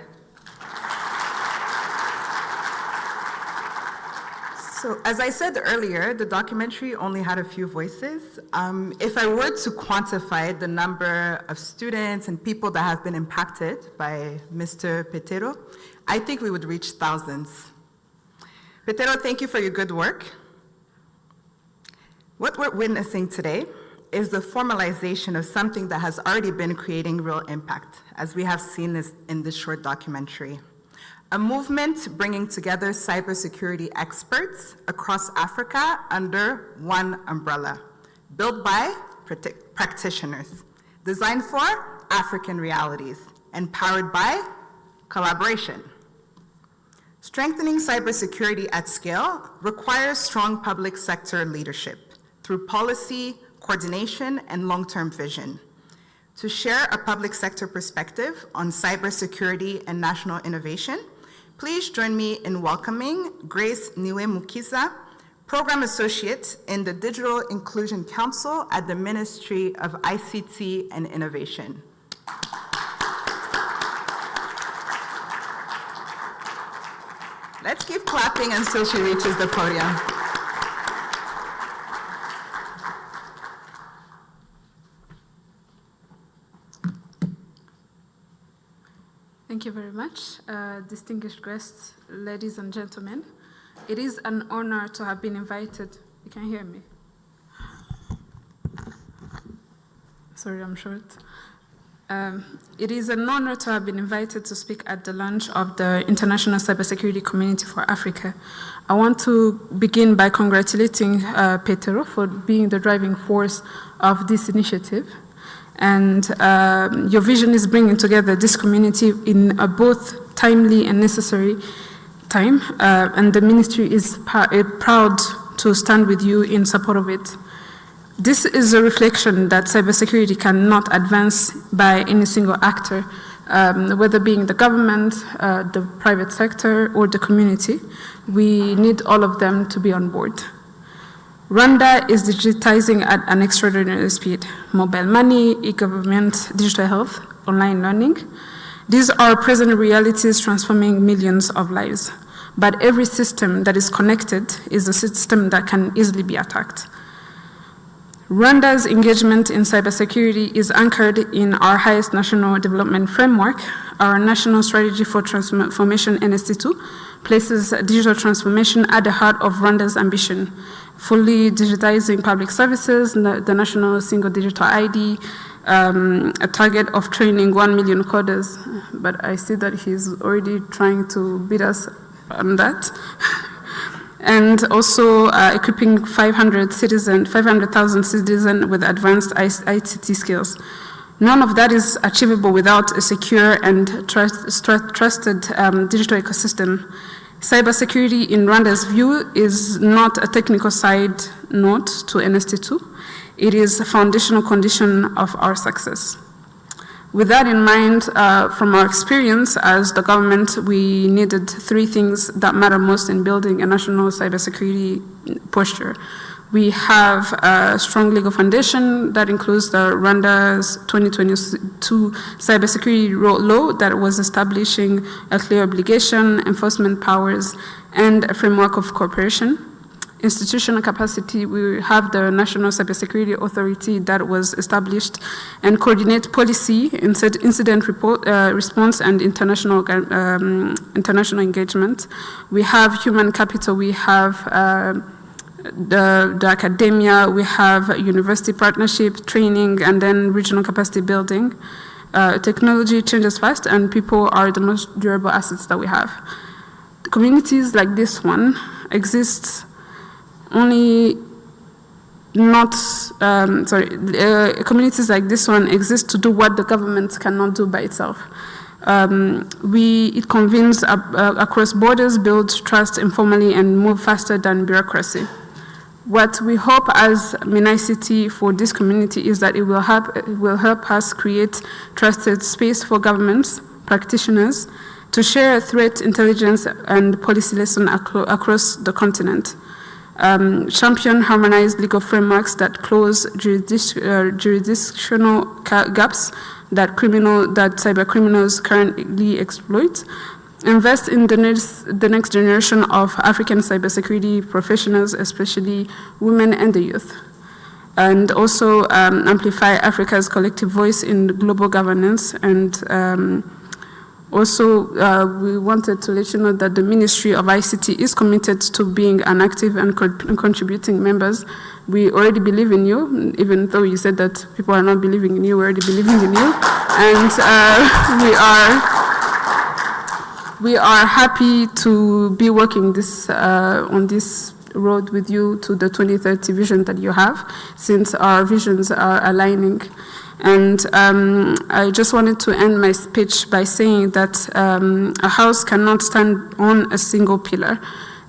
So, as I said earlier, the documentary only had a few voices. If I were to quantify the number of students and people that have been impacted by Mr. Petero, I think we would reach thousands. Petero, thank you for your good work. What we're witnessing today is the formalization of something that has already been creating real impact, as we have seen this in this short documentary. A movement bringing together cybersecurity experts across Africa under one umbrella, built by practitioners, designed for African realities, and powered by collaboration. Strengthening cybersecurity at scale requires strong public sector leadership through policy, coordination, and long-term vision. To share a public sector perspective on cybersecurity and national innovation, please join me in welcoming Grace Niwe Mukiza, Program Associate in the Digital Inclusion Council at the Ministry of ICT and Innovation. Let's keep clapping until she reaches the podium. Thank you very much, distinguished guests, ladies and gentlemen. It is an honor to have been invited. You can hear me? Sorry, I'm short. It is an honor to have been invited to speak at the launch of the International Cybersecurity Community for Africa. I want to begin by congratulating Petero for being the driving force of this initiative. And your vision is bringing together this community in a both timely and necessary time, and the ministry is proud to stand with you in support of it. This is a reflection that cybersecurity cannot advance by any single actor, whether being the government, the private sector, or the community. We need all of them to be on board. Rwanda is digitizing at an extraordinary speed. Mobile money, e-government, digital health, online learning. These are present realities transforming millions of lives. But every system that is connected is a system that can easily be attacked. Rwanda's engagement in cybersecurity is anchored in our highest national development framework. Our National Strategy for Transformation, NST2, places digital transformation at the heart of Rwanda's ambition, fully digitizing public services, the national single digital ID, a target of training 1 million coders, but I see that he's already trying to beat us on that. And also equipping 500,000 citizens with advanced ICT skills. None of that is achievable without a secure and trusted digital ecosystem. Cybersecurity, in Rwanda's view, is not a technical side note to NST2. It is a foundational condition of our success. With that in mind, from our experience as the government, we needed 3 things that matter most in building a national cybersecurity posture. We have a strong legal foundation that includes the Rwanda's 2022 cybersecurity law that was establishing a clear obligation, enforcement powers, and a framework of cooperation. Institutional capacity, we have the National Cybersecurity Authority that was established and coordinate policy, incident response, and international engagement. We have human capital, we have the academia, we have university partnership, training, and then regional capacity building. Technology changes fast, and people are the most durable assets that we have. Communities like this one exist communities like this one exist to do what the government cannot do by itself. It convenes across borders, builds trust informally, and move faster than bureaucracy. What we hope as MinICT for this community is that it will help us create trusted space for governments, practitioners, to share threat intelligence and policy lessons across the continent. Champion harmonized legal frameworks that close jurisdictional gaps that cyber criminals currently exploit, invest in the next generation of African cybersecurity professionals, especially women and the youth. And also amplify Africa's collective voice in global governance. And also, we wanted to let you know that the Ministry of ICT is committed to being an active and contributing members. We already believe in you, even though you said that people are not believing in you, we're already believing in you. And we are happy to be working on this road with you to the 2030 vision that you have, since our visions are aligning. And I just wanted to end my speech by saying that a house cannot stand on a single pillar.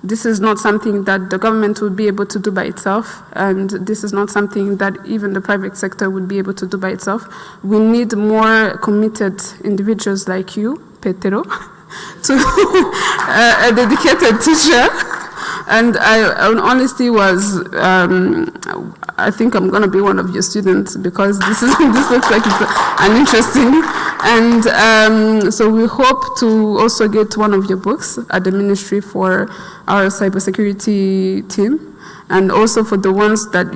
This is not something that the government would be able to do by itself, and this is not something that even the private sector would be able to do by itself. We need more committed individuals like you, Petero, to a dedicated teacher. And I honestly was, I think I'm going to be one of your students, because this looks like it's an interesting. And so we hope to also get one of your books at the ministry for our cybersecurity team. And also for the ones that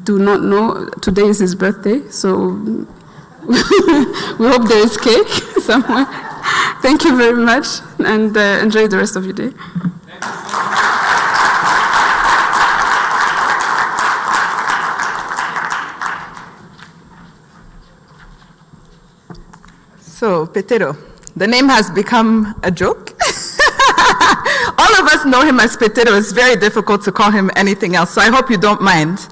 do not know, today is his birthday. So we hope there is cake somewhere. Thank you very much, and enjoy the rest of your day. So, Petero, the name has become a joke. All of us know him as Petero. It's very difficult to call him anything else, so I hope you don't mind,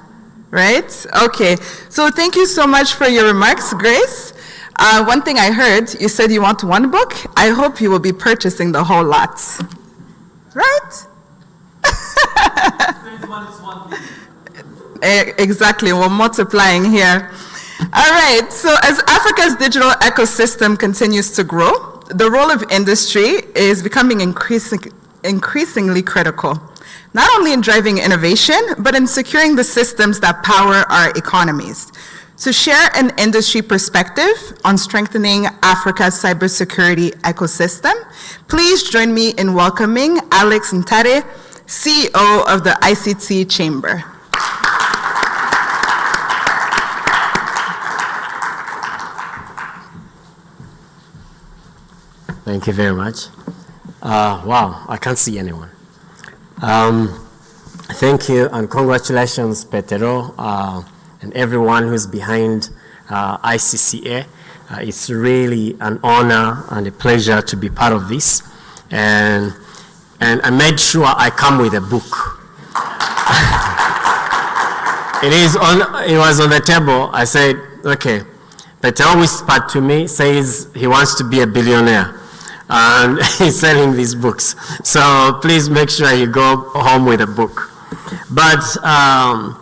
right? Okay, so thank you so much for your remarks, Grace. One thing I heard, you said you want one book. I hope you will be purchasing the whole lot, right? Exactly, we're multiplying here. All right, so as Africa's digital ecosystem continues to grow, the role of industry is becoming increasingly critical, not only in driving innovation, but in securing the systems that power our economies. To share an industry perspective on strengthening Africa's cybersecurity ecosystem, please join me in welcoming Alex Ntare, CEO of the ICCA Chamber. Thank you very much. Wow, I can't see anyone. Thank you and congratulations, Petero, and everyone who's behind ICCA. It's really an honor and a pleasure to be part of this. And I made sure I come with a book. It was on the table. I said, okay, Petero whispered to me, says he wants to be a billionaire. And he's selling these books. So please make sure you go home with a book. But on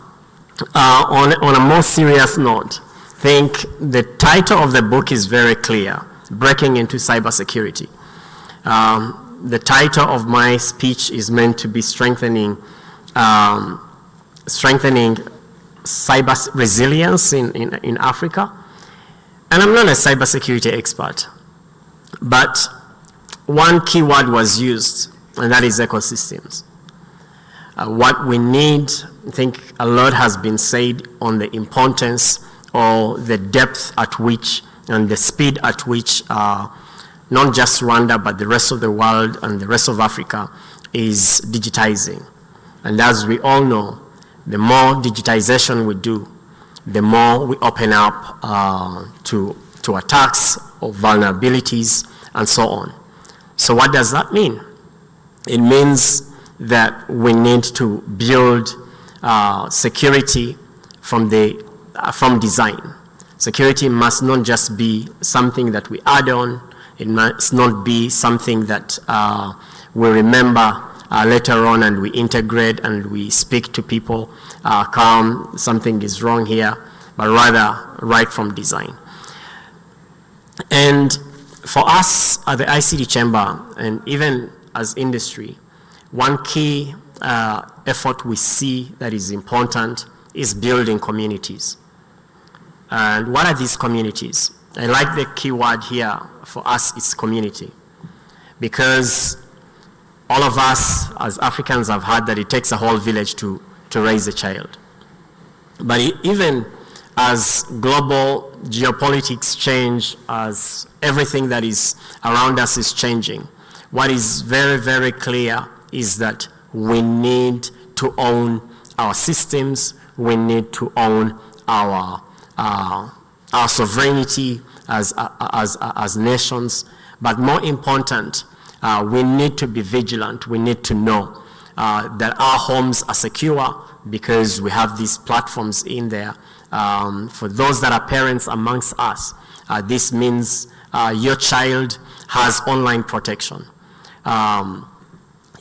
a more serious note, I think the title of the book is very clear, Breaking into Cybersecurity. The title of my speech is meant to be strengthening cyber resilience in Africa. And I'm not a cybersecurity expert, but one key word was used, and that is ecosystems. What we need, I think a lot has been said on the importance or the depth at which and the speed at which not just Rwanda, but the rest of the world and the rest of Africa is digitizing. And as we all know, the more digitization we do, the more we open up to attacks or vulnerabilities and so on. So what does that mean? It means that we need to build security from design. Security must not just be something that we add on. It must not be something that we remember later on and we integrate and we speak to people, calm, something is wrong here, but rather right from design. And for us at the ICT Chamber, and even as industry, one key effort we see that is important is building communities. And what are these communities? I like the key word here for us, it's community. because all of us as Africans have heard that it takes a whole village to raise a child. But even as global geopolitics change, as everything that is around us is changing, what is very, very clear is that we need to own our systems, we need to own our sovereignty as nations, but more important, we need to be vigilant. We need to know that our homes are secure because we have these platforms in there. For those that are parents amongst us, this means your child has online protection.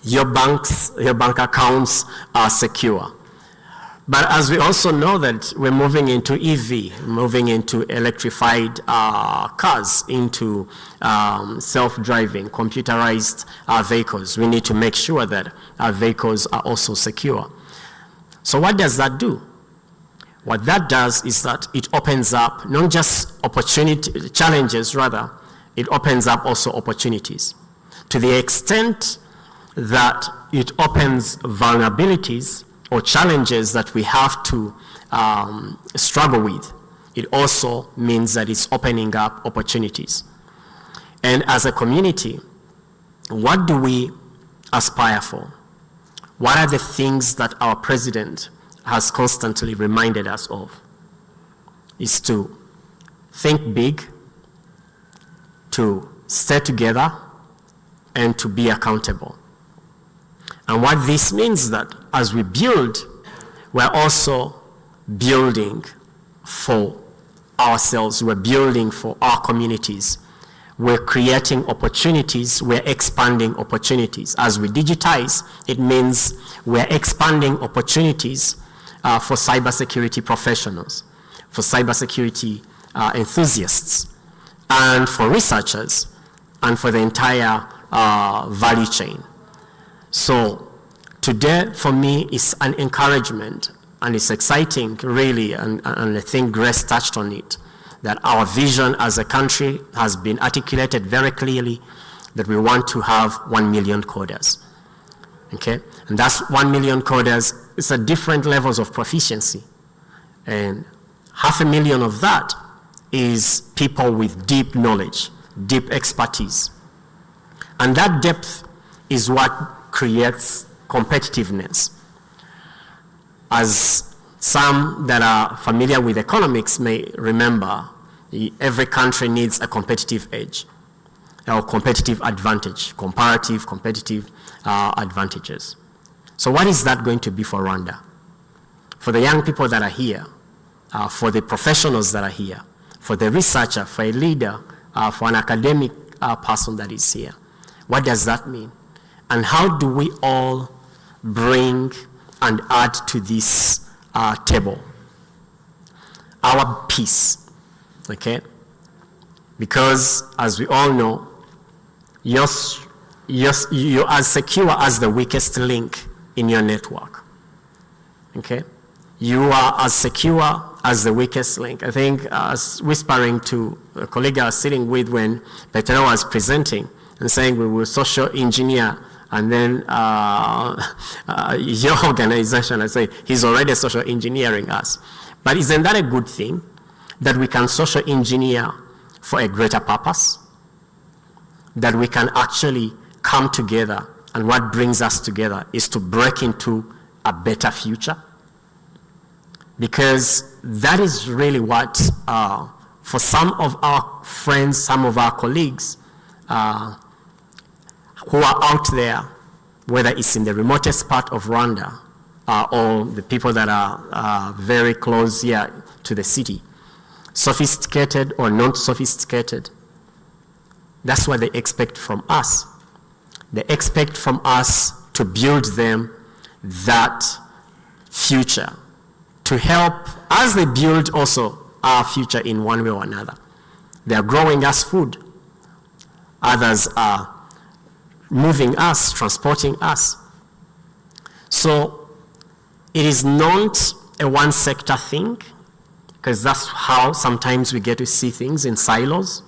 Your bank accounts are secure. But as we also know that we're moving into EV, moving into electrified cars, into self-driving, computerized vehicles, we need to make sure that our vehicles are also secure. So what does that do? What that does is that it opens up not just challenges, rather, it opens up also opportunities. To the extent that it opens vulnerabilities or challenges that we have to struggle with, it also means that it's opening up opportunities. And as a community, what do we aspire for? What are the things that our president has constantly reminded us of? Is to think big, to stay together, and to be accountable. And what this means is that as we build, we're also building for ourselves, we're building for our communities. We're creating opportunities, we're expanding opportunities. As we digitize, it means we're expanding opportunities for cybersecurity professionals, for cybersecurity enthusiasts, and for researchers, and for the entire value chain. So today, for me, is an encouragement, and it's exciting, really, and I think Grace touched on it, that our vision as a country has been articulated very clearly, that we want to have 1 million coders, okay? And that's 1 million coders. It's at different levels of proficiency. And 500,000 of that is people with deep knowledge, deep expertise. And that depth is what creates competitiveness. As some that are familiar with economics may remember, every country needs a competitive edge or competitive advantage, comparative competitive advantages. So what is that going to be for Rwanda? For the young people that are here, for the professionals that are here, for the researcher, for a leader, for an academic person that is here. What does that mean? And how do we all bring and add to this table? Our piece, okay? Because as we all know, you're as secure as the weakest link in your network, okay? You are as secure as the weakest link. I think I was whispering to a colleague I was sitting with when Petero was presenting and saying we will social engineer, and then your organization, I say, he's already social engineering us. But isn't that a good thing, that we can social engineer for a greater purpose? That we can actually come together, and what brings us together is to break into a better future? Because that is really what, for some of our friends, some of our colleagues, who are out there, whether it's in the remotest part of Rwanda or the people that are very close here to the city, sophisticated or not sophisticated, that's what they expect from us. They expect from us to build them that future, to help as they build also our future in one way or another. They are growing us food. Others are moving us, transporting us. So it is not a one sector thing, because that's how sometimes we get to see things in silos.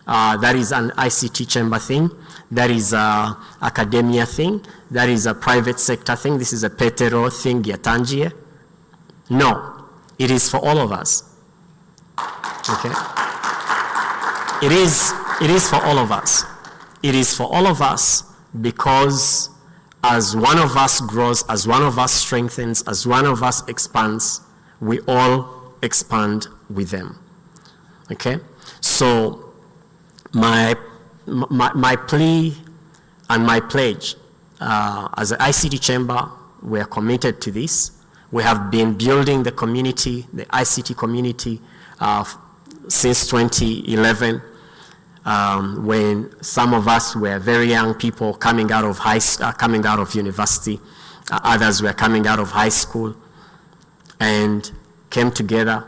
That is an ICT chamber thing. that is a academia thing, that is a private sector thing, this is a Petero thing, Yatangie. No, it is for all of us. Okay? It is for all of us. It is for all of us because as one of us grows, as one of us strengthens, as one of us expands, we all expand with them. Okay? So my plea and my pledge as an ICT chamber, we are committed to this. We have been building the community, the ICT community, since 2011, when some of us were very young people coming out of university, others were coming out of high school, and came together,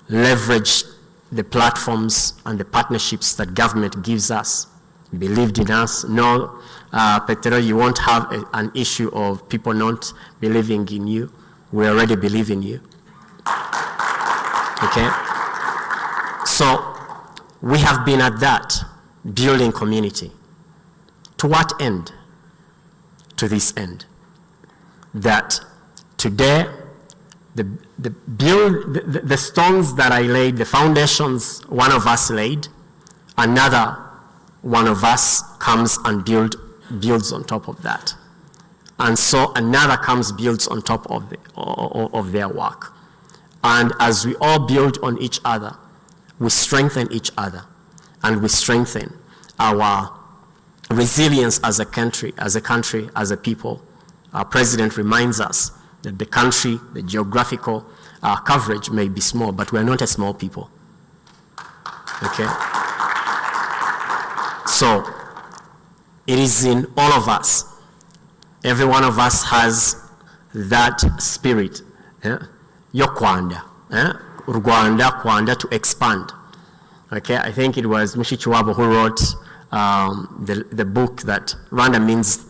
leveraged the platforms and the partnerships that government gives us, believed in us. No, Petero, you won't have an issue of people not believing in you. We already believe in you. Okay? So we have been at that, building community. To what end? To this end. That today, the stones that I laid, the foundations one of us laid, another one of us comes and builds on top of that. And so another comes, builds on top of their work. And as we all build on each other, we strengthen each other, and we strengthen our resilience as a country, as a people. Our president reminds us that the country, the geographical coverage may be small, but we're not a small people. Okay? So, it is in all of us. Every one of us has that spirit. Yokwanda. Rwanda, Kwanda, to expand. Okay, I think it was Mushikiwabo who wrote the book that Rwanda means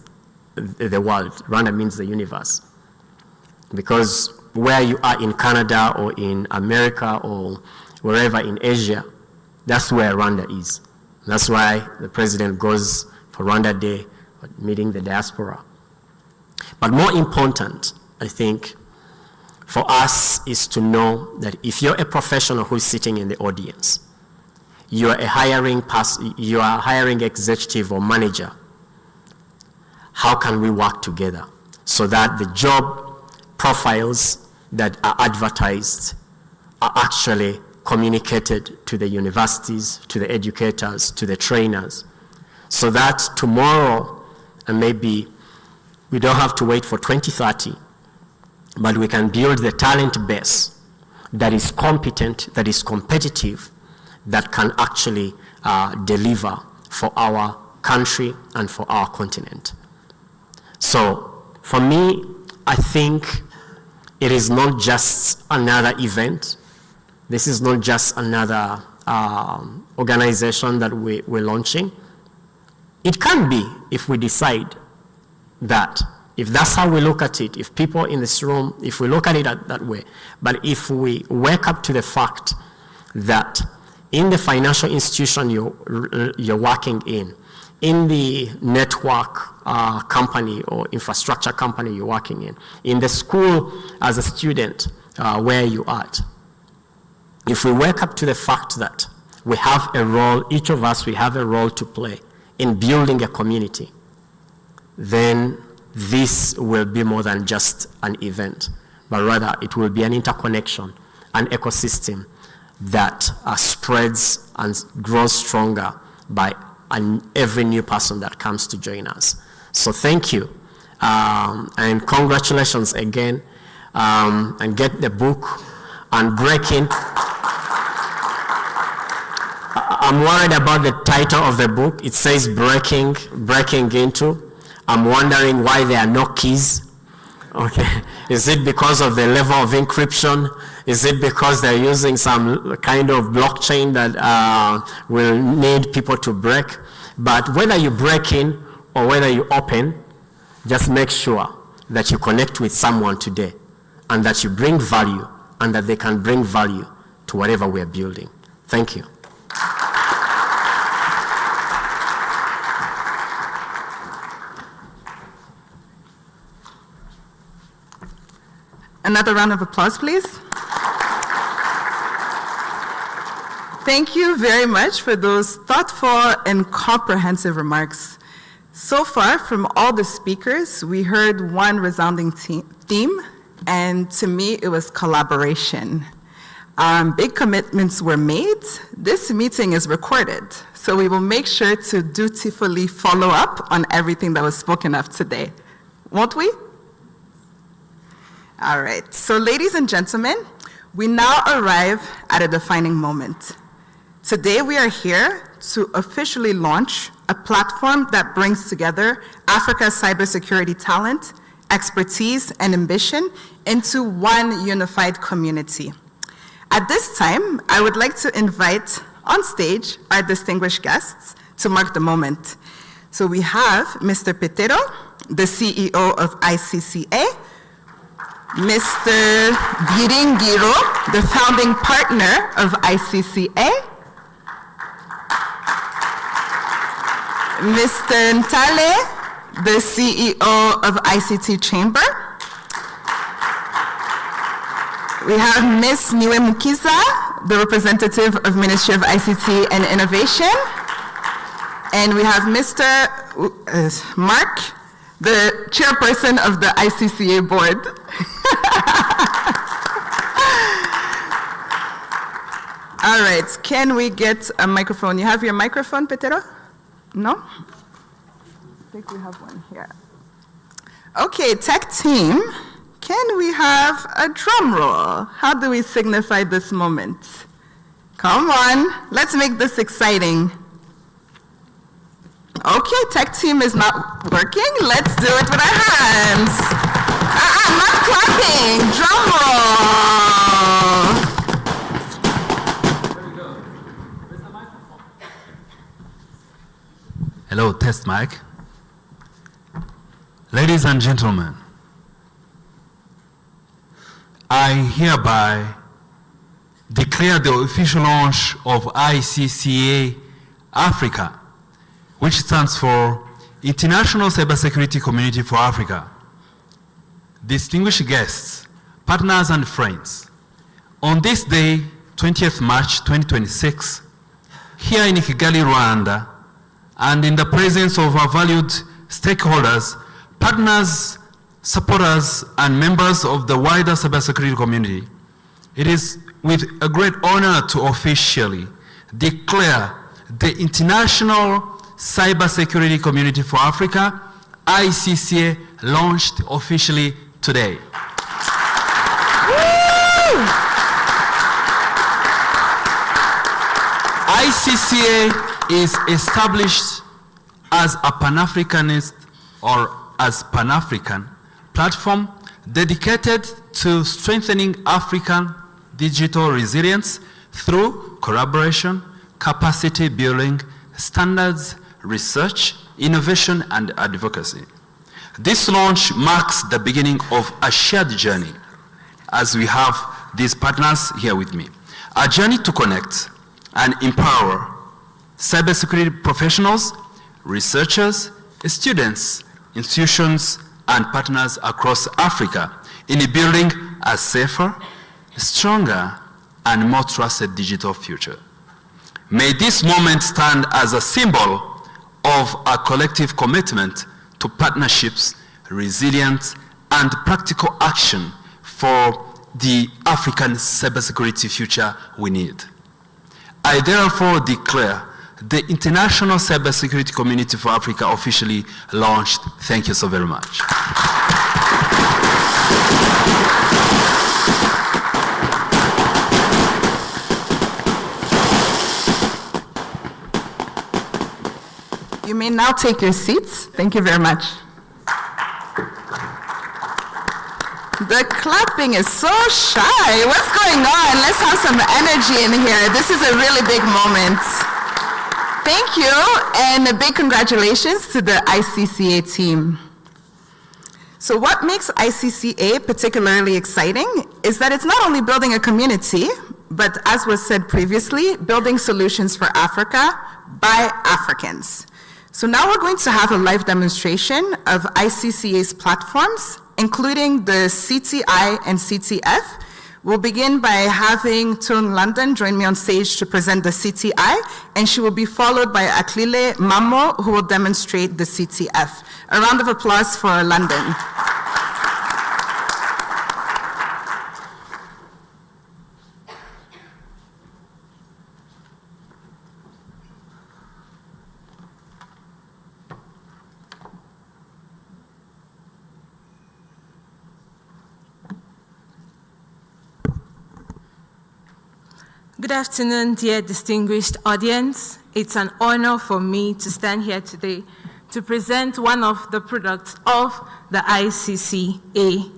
the world, Rwanda means the universe. Because where you are in Canada or in America or wherever in Asia, that's where Rwanda is. That's why the president goes for Rwanda Day, meeting the diaspora. But more important, I think, for us is to know that if you're a professional who's sitting in the audience, you are a hiring executive or manager, how can we work together so that the job profiles that are advertised are actually communicated to the universities, to the educators, to the trainers, so that tomorrow, and maybe we don't have to wait for 2030, but we can build the talent base that is competent, that is competitive, that can actually deliver for our country and for our continent. So for me, I think it is not just another event. This is not just another organization that we're launching. It can be if we decide that. If that's how we look at it, if people in this room, if we look at it that way, but if we wake up to the fact that in the financial institution you're working in the network company or infrastructure company you're working in the school as a student where you are at, if we wake up to the fact that we have a role, each of us, we have a role to play in building a community, then this will be more than just an event, but rather it will be an interconnection, an ecosystem that spreads and grows stronger by every new person that comes to join us. So thank you, and congratulations again, and get the book and breaking. I'm worried about the title of the book. It says breaking into. I'm wondering why there are no keys. Okay, is it because of the level of encryption? Is it because they're using some kind of blockchain that will need people to break? But whether you break in or whether you open, just make sure that you connect with someone today and that you bring value and that they can bring value to whatever we're building. Thank you. Another round of applause, please. Thank you very much for those thoughtful and comprehensive remarks. So far, from all the speakers, we heard one resounding theme, and to me, it was collaboration. Big commitments were made. This meeting is recorded, so we will make sure to dutifully follow up on everything that was spoken of today. Won't we? All right, so ladies and gentlemen, we now arrive at a defining moment. Today we are here to officially launch a platform that brings together Africa's cybersecurity talent, expertise, and ambition into one unified community. At this time, I would like to invite on stage our distinguished guests to mark the moment. So we have Mr. Petero, the CEO of ICCA, Mr. Biringiro, the founding partner of ICCA, Mr. Ntale, the CEO of ICT Chamber. We have Ms. Niwe Mukiza, the representative of Ministry of ICT and Innovation. And we have Mr. Mark, the chairperson of the ICCA board. All right, can we get a microphone? You have your microphone, Petero? No? I think we have one here. Okay, tech team, can we have a drum roll? How do we signify this moment? Come on, let's make this exciting. Okay, tech team is not working. Let's do it with our hands. Not clapping, drum roll. Hello, test mic. Ladies and gentlemen, I hereby declare the official launch of ICCA Africa, which stands for International Cybersecurity Community for Africa. Distinguished guests, partners and friends, on this day, 20th March 2026, here in Kigali, Rwanda, and in the presence of our valued stakeholders, partners, supporters, and members of the wider cybersecurity community, it is with a great honor to officially declare the International Cybersecurity Community for Africa, ICCA, launched officially today. ICCA is established as a Pan-Africanist or as Pan-African platform dedicated to strengthening African digital resilience through collaboration, capacity building, standards, research, innovation, and advocacy. This launch marks the beginning of a shared journey, as we have these partners here with me. A journey to connect and empower cybersecurity professionals, researchers, students, institutions, and partners across Africa in building a safer, stronger, and more trusted digital future. May this moment stand as a symbol of a collective commitment to partnerships, resilience, and practical action for the African cybersecurity future we need. I therefore declare the International Cybersecurity Community for Africa officially launched. Thank you so very much. You may now take your seats. Thank you very much. The clapping is so shy. What's going on? Let's have some energy in here. This is a really big moment. Thank you, and a big congratulations to the ICCA team. So what makes ICCA particularly exciting is that it's not only building a community, but as was said previously, building solutions for Africa by Africans. So now we're going to have a live demonstration of ICCA's platforms including the CTI and CTF. We'll begin by having Tun London join me on stage to present the CTI, and she will be followed by Aklile Mamo, who will demonstrate the CTF. A round of applause for London. Good afternoon, dear distinguished audience. It's an honor for me to stand here today to present one of the products of the ICCA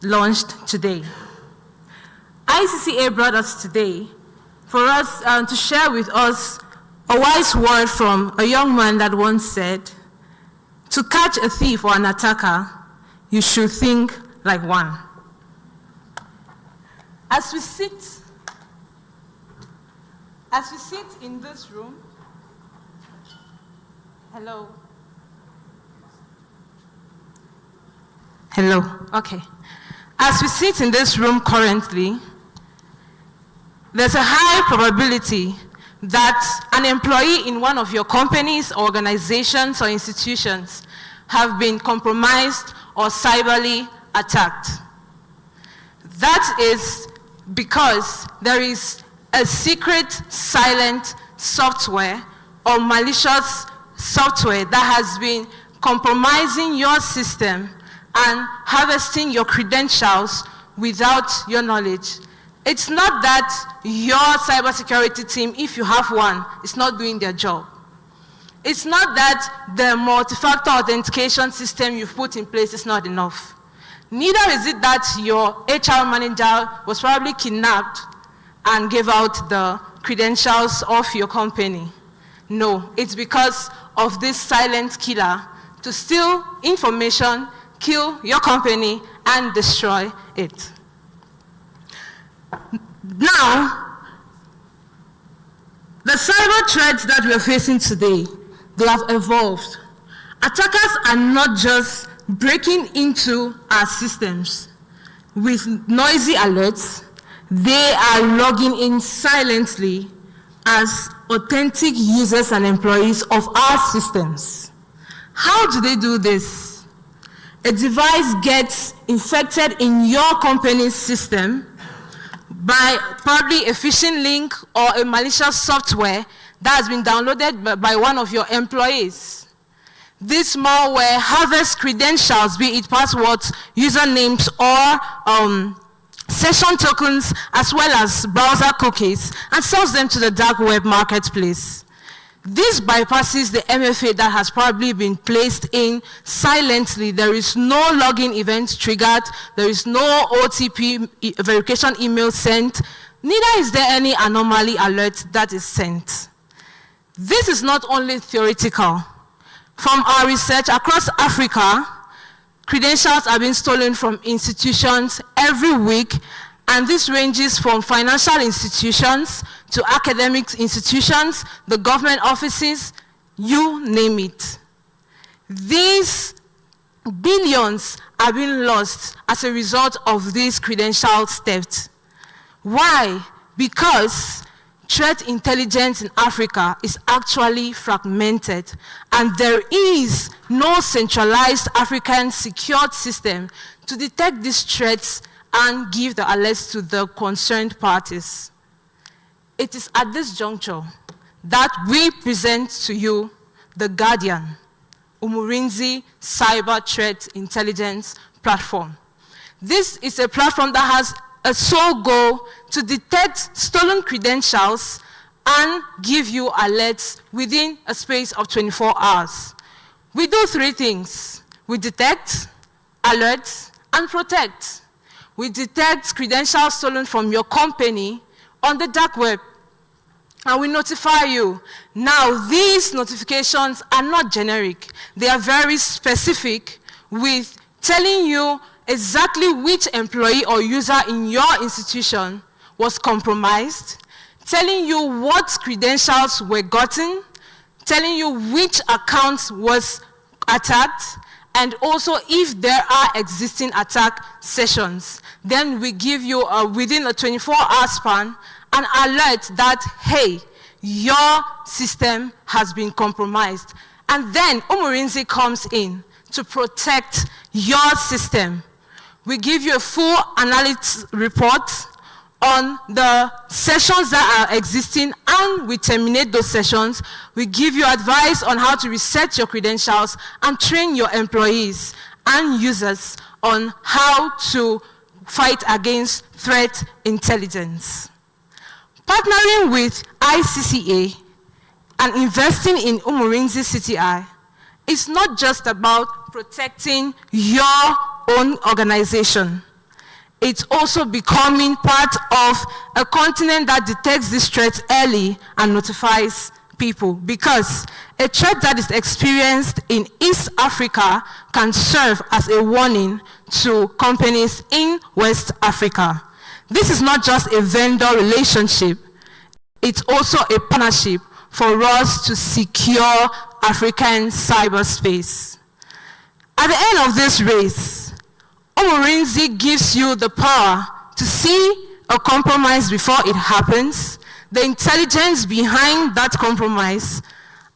launched today. ICCA brought us today for us to share with us a wise word from a young man that once said, "To catch a thief or an attacker, you should think like one." As we sit in this room, hello. Okay. As we sit in this room currently, there's a high probability that an employee in one of your companies, organizations, or institutions have been compromised or cyberly attacked. That is because there is a secret, silent software or malicious software that has been compromising your system and harvesting your credentials without your knowledge. It's not that your cybersecurity team, if you have one, is not doing their job. It's not that the multi-factor authentication system you've put in place is not enough. Neither is it that your HR manager was probably kidnapped and gave out the credentials of your company. No, it's because of this silent killer to steal information, kill your company, and destroy it. Now, the cyber threats that we're facing today, they have evolved. Attackers are not just breaking into our systems with noisy alerts. They are logging in silently as authentic users and employees of our systems. How do they do this? A device gets infected in your company's system by probably a phishing link or a malicious software that has been downloaded by one of your employees. This malware harvests credentials, be it passwords, usernames, or session tokens, as well as browser cookies, and sells them to the dark web marketplace. This bypasses the MFA that has probably been placed in silently. There is no login event triggered. There is no OTP verification email sent. Neither is there any anomaly alert that is sent. This is not only theoretical. From our research across Africa, credentials are being stolen from institutions every week, and this ranges from financial institutions to academic institutions, the government offices, you name it. These billions are being lost as a result of these credential theft. Why? Because threat intelligence in Africa is actually fragmented, and there is no centralized African secured system to detect these threats and give the alerts to the concerned parties. It is at this juncture that we present to you the Guardian, Umurinzi Cyber Threat Intelligence Platform. This is a platform that has a sole goal to detect stolen credentials and give you alerts within a space of 24 hours. We do three things. We detect, alert, and protect. We detect credentials stolen from your company on the dark web, and we notify you. Now, these notifications are not generic. They are very specific, with telling you exactly which employee or user in your institution was compromised, telling you what credentials were gotten, telling you which account was attacked, And also, if there are existing attack sessions, then we give you, within a 24-hour span, an alert that, hey, your system has been compromised. And then Umurinzi comes in to protect your system. We give you a full analysis report on the sessions that are existing, and we terminate those sessions. We give you advice on how to reset your credentials and train your employees and users on how to fight against threat intelligence. Partnering with ICCA and investing in Umurinzi CTI is not just about protecting your own organization. It's also becoming part of a continent that detects these threats early and notifies people, because a threat that is experienced in East Africa can serve as a warning to companies in West Africa. This is not just a vendor relationship, it's also a partnership for us to secure African cyberspace. At the end of this race, Umurinzi gives you the power to see a compromise before it happens, the intelligence behind that compromise,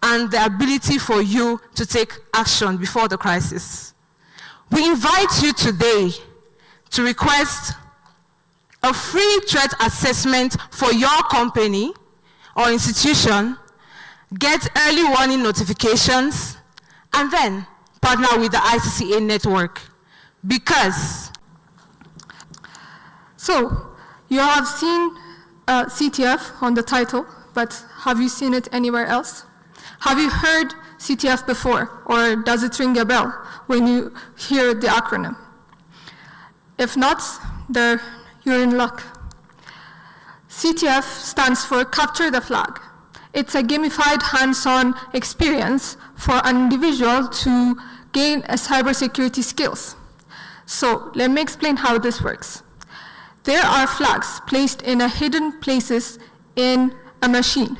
and the ability for you to take action before the crisis. We invite you today to request a free threat assessment for your company or institution, get early warning notifications, and then partner with the ICCA network. Because, so you have seen CTF on the title, but have you seen it anywhere else? Have you heard CTF before, or does it ring a bell when you hear the acronym? If not, you're in luck. CTF stands for Capture the Flag. It's a gamified hands-on experience for an individual to gain a cybersecurity skills. So let me explain how this works. There are flags placed in hidden places in a machine.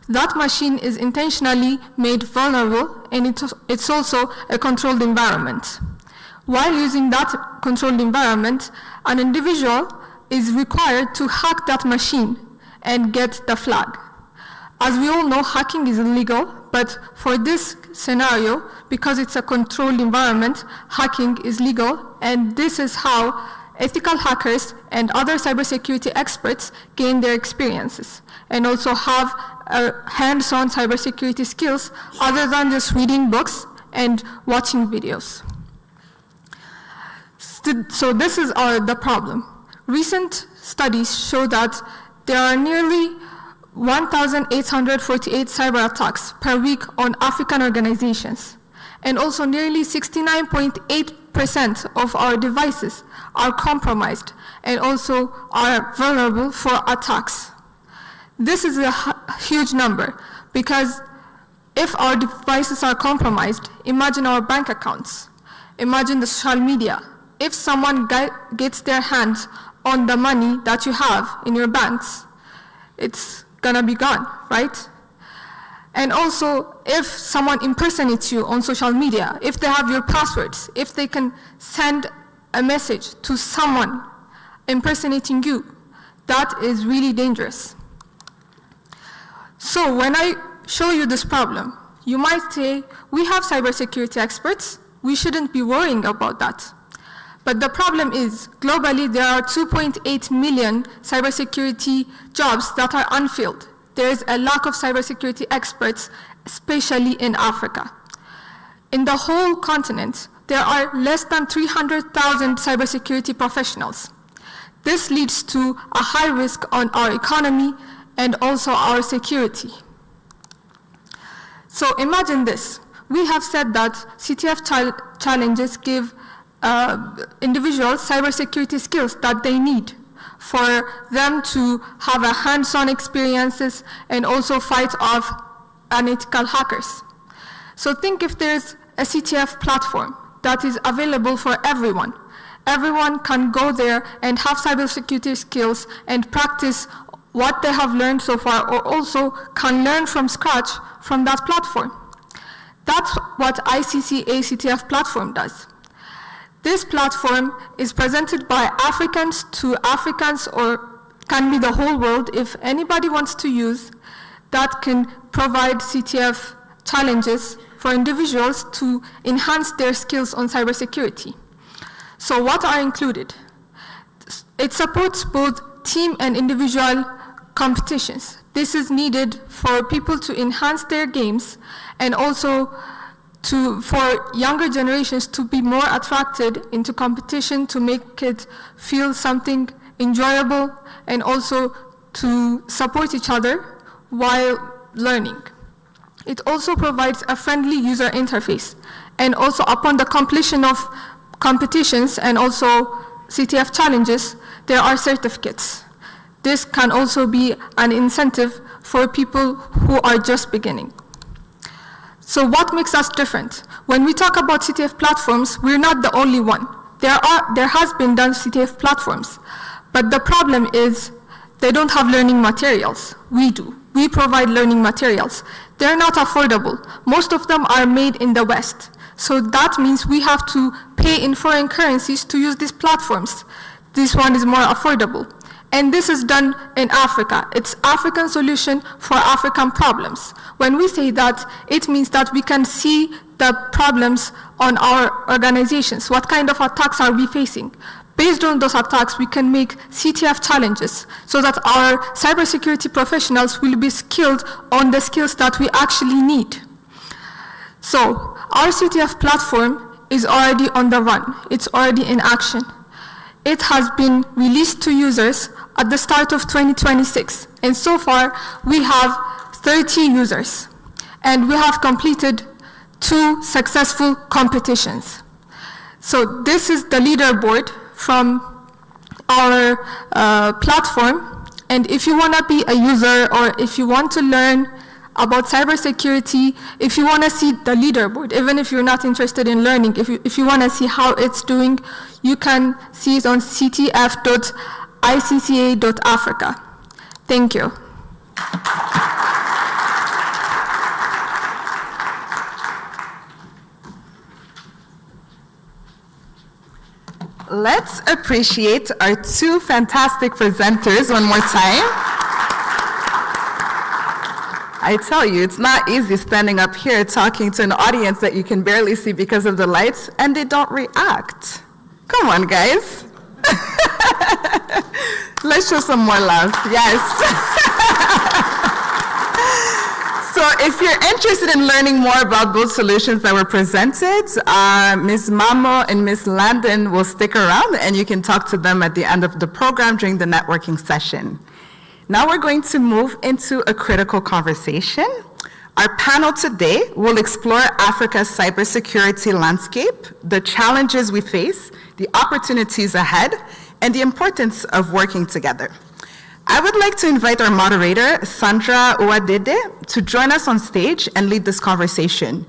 That machine is intentionally made vulnerable, and it's also a controlled environment. While using that controlled environment, an individual is required to hack that machine and get the flag. As we all know, hacking is illegal, but for this scenario, because it's a controlled environment, hacking is legal, and this is how ethical hackers and other cybersecurity experts gain their experiences and also have hands-on cybersecurity skills other than just reading books and watching videos. So this is the problem. Recent studies show that there are nearly 1,848 cyber attacks per week on African organizations. And also nearly 69.8% of our devices are compromised and also are vulnerable for attacks. This is a huge number, because if our devices are compromised, imagine our bank accounts, imagine the social media. If someone gets their hands on the money that you have in your banks, it's gonna be gone, right? And also, if someone impersonates you on social media, if they have your passwords, if they can send a message to someone impersonating you, that is really dangerous. So when I show you this problem, you might say, we have cybersecurity experts, we shouldn't be worrying about that. But the problem is, globally, there are 2.8 million cybersecurity jobs that are unfilled. There is a lack of cybersecurity experts, especially in Africa. In the whole continent, there are less than 300,000 cybersecurity professionals. This leads to a high risk on our economy and also our security. So imagine this. We have said that CTF challenges give individuals cybersecurity skills that they need for them to have a hands-on experiences and also fight off unethical hackers. So think if there's a CTF platform that is available for everyone. Everyone can go there and have cybersecurity skills and practice what they have learned so far, or also can learn from scratch from that platform. That's what ICCA CTF platform does. This platform is presented by Africans to Africans, or can be the whole world if anybody wants to use, that can provide CTF challenges for individuals to enhance their skills on cybersecurity. So what are included? It supports both team and individual competitions. This is needed for people to enhance their games and also for younger generations to be more attracted into competition, to make it feel something enjoyable, and also to support each other while learning. It also provides a friendly user interface, and also upon the completion of competitions and also CTF challenges, there are certificates. This can also be an incentive for people who are just beginning. So what makes us different? When we talk about CTF platforms, we're not the only one. There has been done CTF platforms, but the problem is they don't have learning materials. We do. We provide learning materials. They're not affordable. Most of them are made in the West. So that means we have to pay in foreign currencies to use these platforms. This one is more affordable. And this is done in Africa. It's African solution for African problems. When we say that, it means that we can see the problems on our organizations. What kind of attacks are we facing? Based on those attacks, we can make CTF challenges so that our cybersecurity professionals will be skilled on the skills that we actually need. So our CTF platform is already on the run. It's already in action. It has been released to users at the start of 2026. And so far, we have 30 users. And we have completed 2 successful competitions. So this is the leaderboard from our platform. And if you want to be a user, or if you want to learn about cybersecurity, if you want to see the leaderboard, even if you're not interested in learning, if you want to see how it's doing, you can see it on ctf.icca.africa. Thank you. Let's appreciate our 2 fantastic presenters one more time. I tell you, it's not easy standing up here talking to an audience that you can barely see because of the lights, and they don't react. Come on, guys. Let's show some more love. Yes. So if you're interested in learning more about both solutions that were presented, Ms. Mamo and Ms. Landon will stick around, and you can talk to them at the end of the program during the networking session. Now we're going to move into a critical conversation. Our panel today will explore Africa's cybersecurity landscape, the challenges we face, the opportunities ahead, and the importance of working together. I would like to invite our moderator, Sandra Ouadede, to join us on stage and lead this conversation.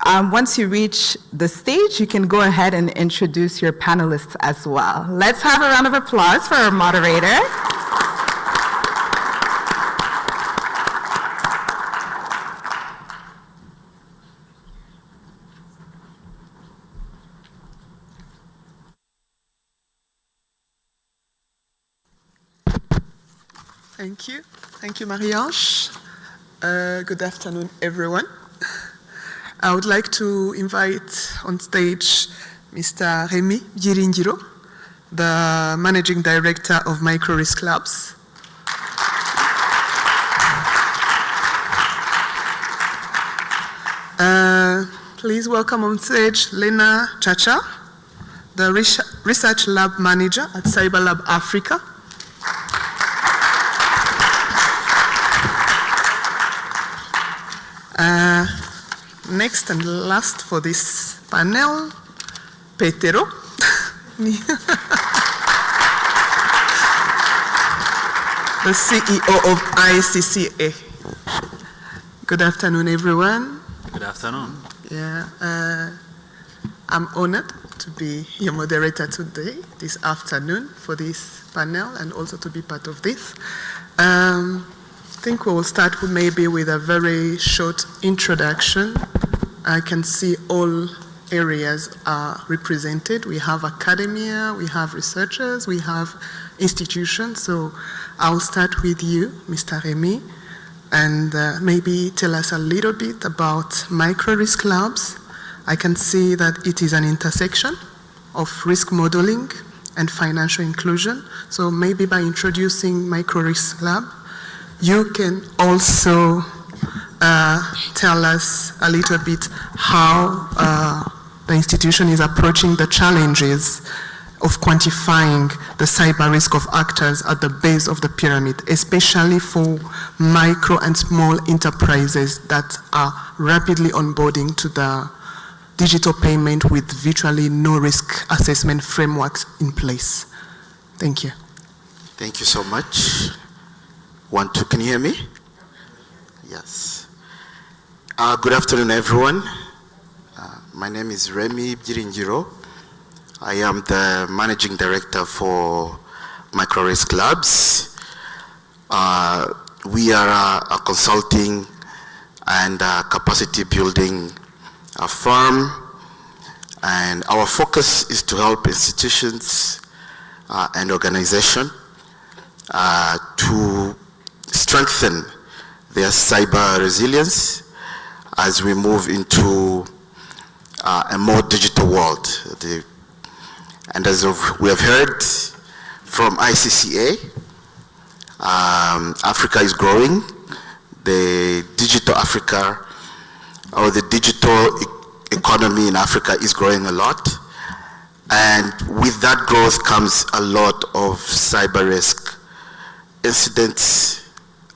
Once you reach the stage, you can go ahead and introduce your panelists as well. Let's have a round of applause for our moderator. Thank you. Thank you, Marie-Ange. Good afternoon, everyone. I would like to invite on stage Mr. Rémi Byiringiro, the Managing Director of Micro Risk Labs. Please welcome on stage Lena Chacha, the Research Lab Manager at CyberLab Africa. Next and last for this panel, Petero, the CEO of ICCA. Good afternoon, everyone. Good afternoon. Yeah, I'm honored to be your moderator today, this afternoon, for this panel, and also to be part of this. I think we will start maybe with a very short introduction I can see all areas are represented. We have academia, we have researchers, we have institutions. So I'll start with you, Mr. Remy, and maybe tell us a little bit about micro-risk labs. I can see that it is an intersection of risk modeling and financial inclusion. So maybe by introducing micro-risk lab, you can also tell us a little bit how the institution is approaching the challenges of quantifying the cyber risk of actors at the base of the pyramid, especially for micro and small enterprises that are rapidly onboarding to the digital payment with virtually no risk assessment frameworks in place. Thank you. Thank you so much. 1, 2, can you hear me? Yes. Good afternoon, everyone. My name is Remy Byiringiro. I am the Managing Director for Micro-Risk Labs. We are a consulting and capacity building firm, and our focus is to help institutions and organizations to strengthen their cyber resilience as we move into a more digital world. And as we have heard from ICCA, Africa is growing. The digital Africa, or the digital economy in Africa, is growing a lot. And with that growth comes a lot of cyber risk incidents,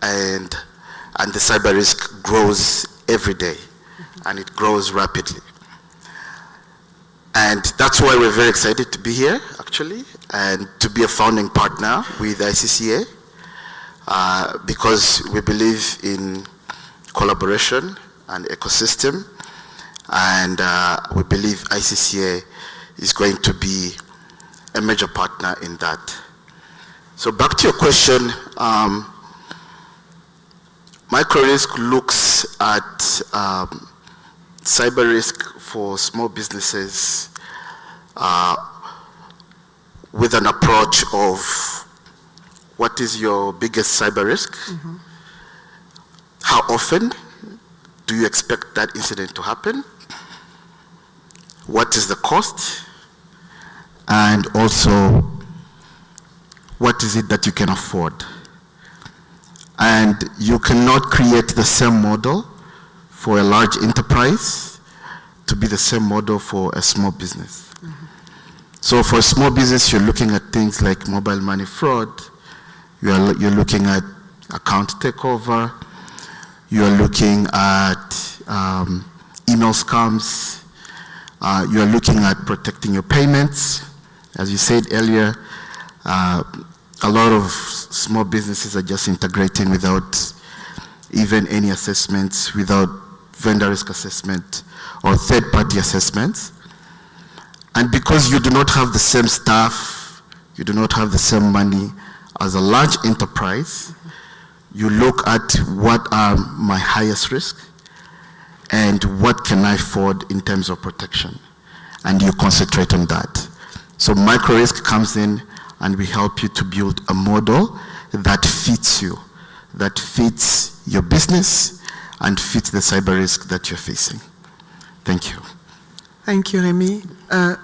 and the cyber risk grows every day, and it grows rapidly. And that's why we're very excited to be here, actually, and to be a founding partner with ICCA, because we believe in collaboration and ecosystem, and we believe ICCA is going to be a major partner in that. So back to your question, micro-risk looks at cyber risk for small businesses with an approach of what is your biggest cyber risk? Mm-hmm. How often do you expect that incident to happen? What is the cost? And also, what is it that you can afford? And you cannot create the same model for a large enterprise to be the same model for a small business. Mm-hmm. So for a small business, you're looking at things like mobile money fraud, you're looking at account takeover, you're looking at email scams, you're looking at protecting your payments. As you said earlier, a lot of small businesses are just integrating without even any assessments, without vendor risk assessment or third-party assessments. And because you do not have the same staff, you do not have the same money as a large enterprise, you look at what are my highest risk and what can I afford in terms of protection, and you concentrate on that. So micro-risk comes in, and we help you to build a model that fits you, that fits your business and fits the cyber risk that you're facing. Thank you. Thank you, Remy.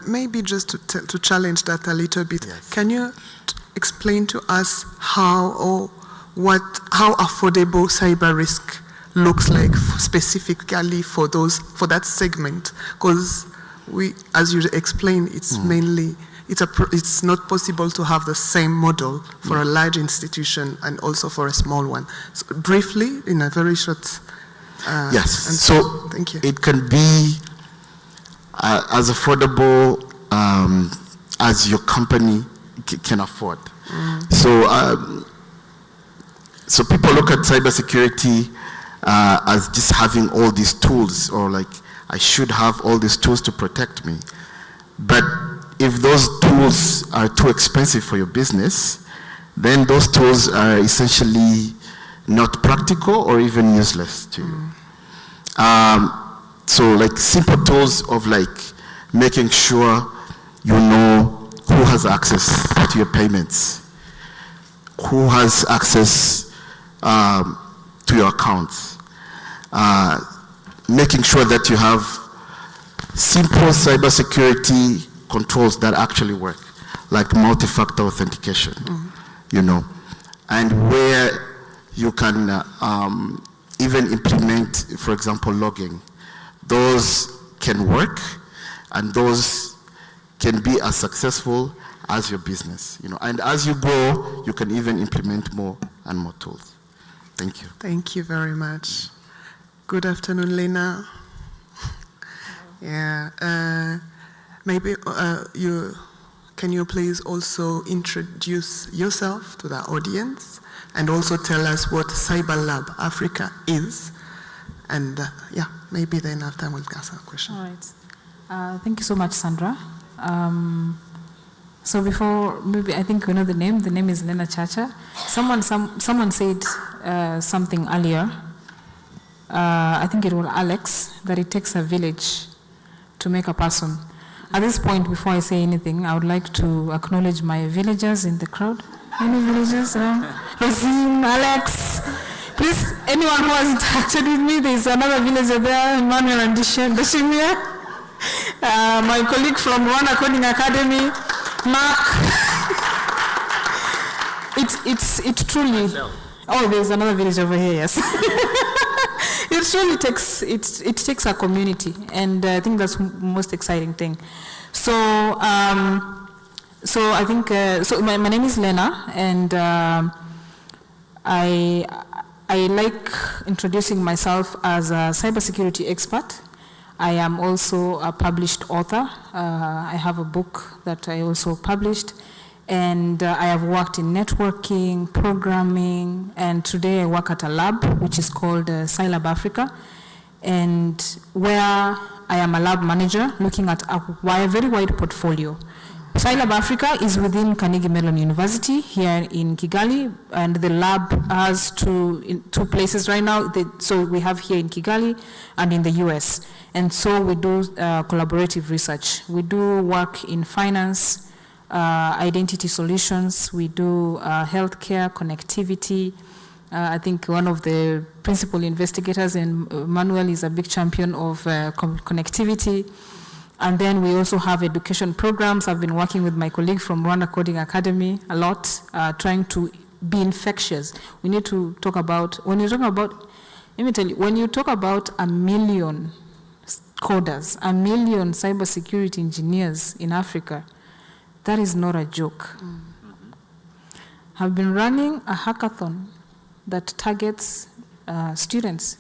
Maybe just to challenge that a little bit, yes. Can you explain to us how affordable cyber risk looks like specifically for that segment? Because as you explained, it's mainly it's not possible to have the same model for a large institution and also for a small one. So briefly, in a very short. Yes. So thank you. It can be as affordable as your company can afford. So people look at cybersecurity as just having all these tools, or like I should have all these tools to protect me. But if those tools are too expensive for your business, then those tools are essentially not practical or even useless to you. So like simple tools of like making sure you know who has access to your payments, who has access to your accounts, making sure that you have simple cybersecurity controls that actually work, like multi-factor authentication, you know, and where you can even implement, for example, logging. Those can work, and those can be as successful as your business, you know. And as you grow, you can even implement more and more tools. Thank you. Thank you very much. Good afternoon, Lena. Yeah, maybe can you please also introduce yourself to the audience and also tell us what Cyber Lab Africa is? And yeah, maybe then after we'll ask a question. All right. Thank you so much, Sandra. So before, maybe I think you know the name. The name is Lena Chacha. Someone said something earlier. I think it was Alex, that it takes a village to make a person. At this point, before I say anything, I would like to acknowledge my villagers in the crowd. Any villagers? Rosine, Alex. Please, anyone who has interacted with me, there's another villager there, Emmanuel and Deshimia. My colleague from Rwanda Coding Academy, Mark. It truly. Oh, there's another village over here. Yes. It really takes it takes a community, and I think that's the most exciting thing. So I think so. My name is Lena, and I like introducing myself as a cybersecurity expert. I am also a published author. I have a book that I also published, and I have worked in networking, programming, and today I work at a lab which is called Scilab Africa, and where I am a lab manager looking at a very wide portfolio. Scilab Africa is within Carnegie Mellon University here in Kigali, and the lab has two places right now. So we have here in Kigali and in the US. And so we do collaborative research. We do work in finance, identity solutions. We do healthcare, connectivity. I think one of the principal investigators, and Manuel is a big champion of connectivity. And then we also have education programs. I've been working with my colleague from Rwanda Coding Academy a lot, trying to be infectious. We need to talk about, when you talk about, let me tell you, when you talk about 1 million coders, 1 million cybersecurity engineers in Africa, that is not a joke. I've been running a hackathon that targets students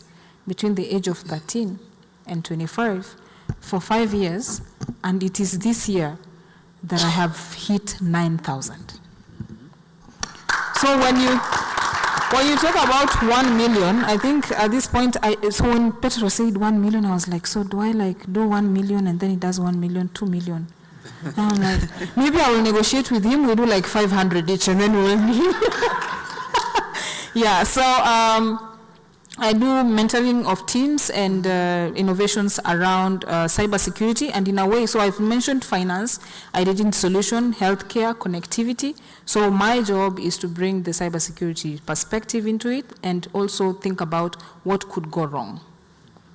between the age of 13 and 25 for 5 years, and it is this year that I have hit 9,000. So when you talk about 1 million, I think at this point, so when Petro said 1 million, I was like, so do I like do 1 million and then he does 1 million, 2 million? And I'm like, maybe I will negotiate with him, we do like 500 each and then we'll yeah, so I do mentoring of teams and innovations around cybersecurity, and in a way, so I've mentioned finance, identity solution, healthcare, connectivity. So my job is to bring the cybersecurity perspective into it and also think about what could go wrong.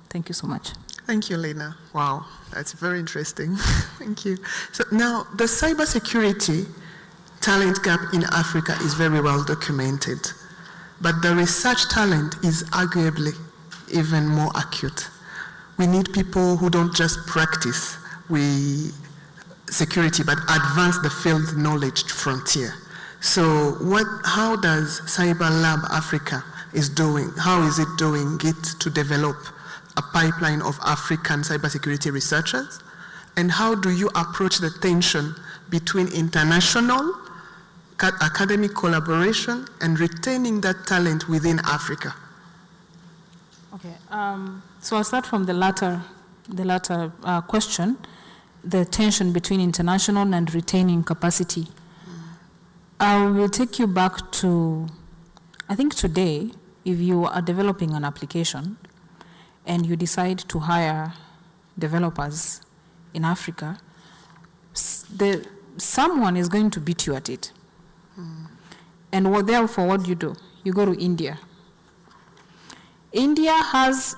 Thank you so much. Thank you, Lena. Wow, that's very interesting. Thank you. So now, the cybersecurity talent gap in Africa is very well documented. But the research talent is arguably even more acute. We need people who don't just practice security, but advance the field knowledge frontier. So how does Cyber Lab Africa how is it doing it to develop a pipeline of African cybersecurity researchers? And how do you approach the tension between international academic collaboration and retaining that talent within Africa? Okay, so I'll start from the latter question, the tension between international and retaining capacity. I will take you back to, I think today, if you are developing an application and you decide to hire developers in Africa, someone is going to beat you at it. And therefore, what do? You go to India. India has,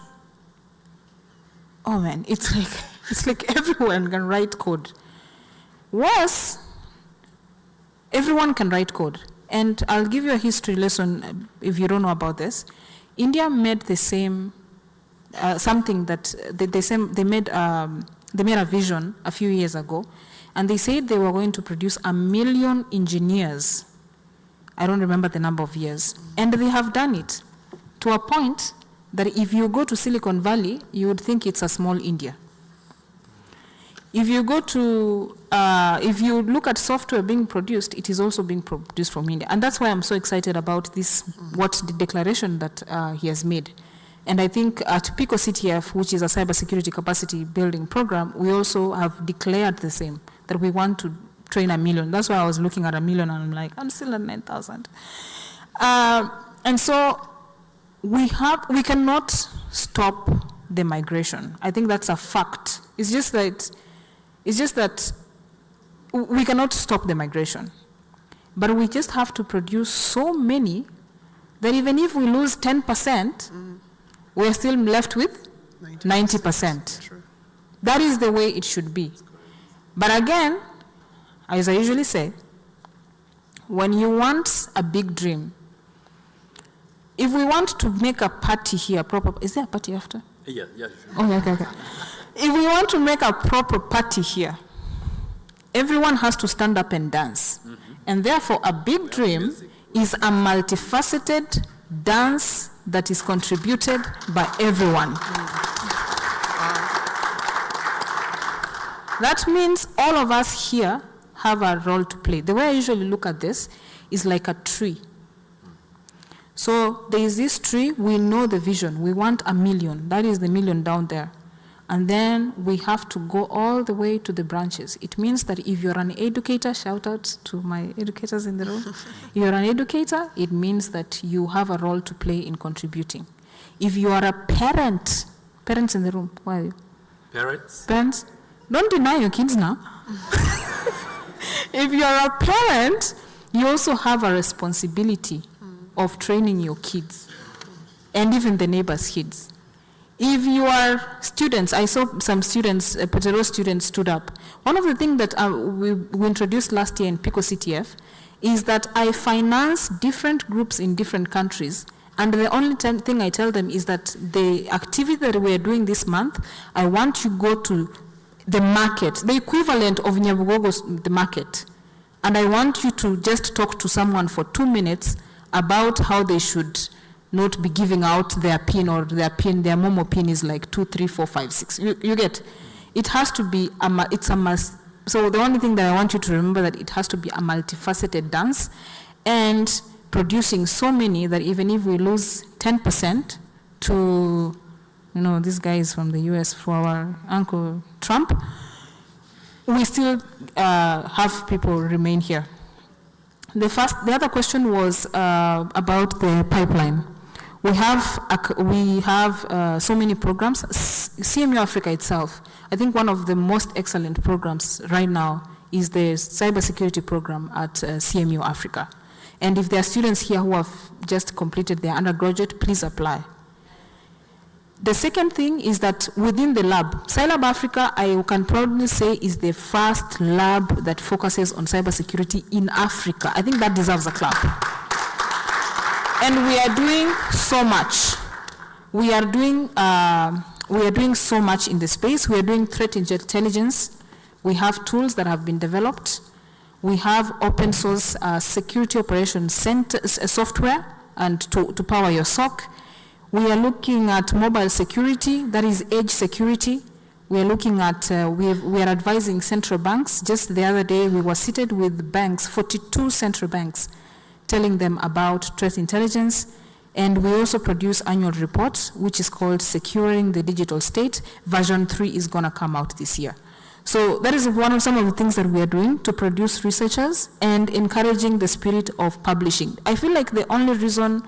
oh man, it's like everyone can write code. Worse, everyone can write code. And I'll give you a history lesson if you don't know about this. India made the same, something that they made a vision a few years ago, and they said they were going to produce 1 million engineers. I don't remember the number of years. And they have done it to a point that if you go to Silicon Valley, you would think it's a small India. If you go to, if you look at software being produced, it is also being produced from India. And that's why I'm so excited about this, the declaration that he has made. And I think at PICO CTF, which is a cybersecurity capacity building program, we also have declared the same, that we want to train 1 million. That's why I was looking at 1 million and I'm like, I'm still at 9,000. And so we cannot stop the migration. I think that's a fact. It's just that we cannot stop the migration. But we just have to produce so many that even if we lose 10%, we're still left with 90%. That is the way it should be. But again, as I usually say, when you want a big dream, if we want to make a party here, is there a party after? Yeah. Oh, okay. If we want to make a proper party here, everyone has to stand up and dance. And therefore, a big dream is a multifaceted dance that is contributed by everyone. That means all of us here have a role to play. The way I usually look at this is like a tree. So there is this tree, we know the vision. We want 1 million. That is the million down there. And then we have to go all the way to the branches. It means that if you're an educator, shout out to my educators in the room. If you're an educator, it means that you have a role to play in contributing. If you are a parent, parents in the room, where are you? Parents, don't deny your kids now. If you're a parent, you also have a responsibility of training your kids and even the neighbors' kids. If you are students, I saw some students, Petero students stood up. One of the things that we introduced last year in PICO CTF is that I finance different groups in different countries, and the only thing I tell them is that the activity that we are doing this month, I want you to go to the market, the equivalent of Nyabugogo's the market, and I want you to just talk to someone for 2 minutes about how they should not be giving out their PIN, or their Momo PIN is like 2, 3, 4, 5, 6. You get? It has to be, it's a must. So the only thing that I want you to remember that it has to be a multifaceted dance, and producing so many that even if we lose 10% to, this guy is from the US, for our Uncle Trump, we still have people remain here. The other question was about the pipeline. We have so many programs. CMU Africa itself, I think one of the most excellent programs right now is the cybersecurity program at CMU Africa. And if there are students here who have just completed their undergraduate, please apply. The second thing is that within the lab, Scilab Africa, I can proudly say, is the first lab that focuses on cybersecurity in Africa. I think that deserves a clap. And we are doing so much. We are doing so much in the space. We are doing threat intelligence. We have tools that have been developed. We have open source security operations software and to power your SOC. We are looking at mobile security, that is edge security. We are looking at, we are advising central banks. Just the other day, we were seated with banks, 42 central banks, telling them about threat intelligence. And we also produce annual reports, which is called Securing the Digital State. Version 3 is gonna come out this year. So that is some of the things that we are doing to produce researchers and encouraging the spirit of publishing. I feel like the only reason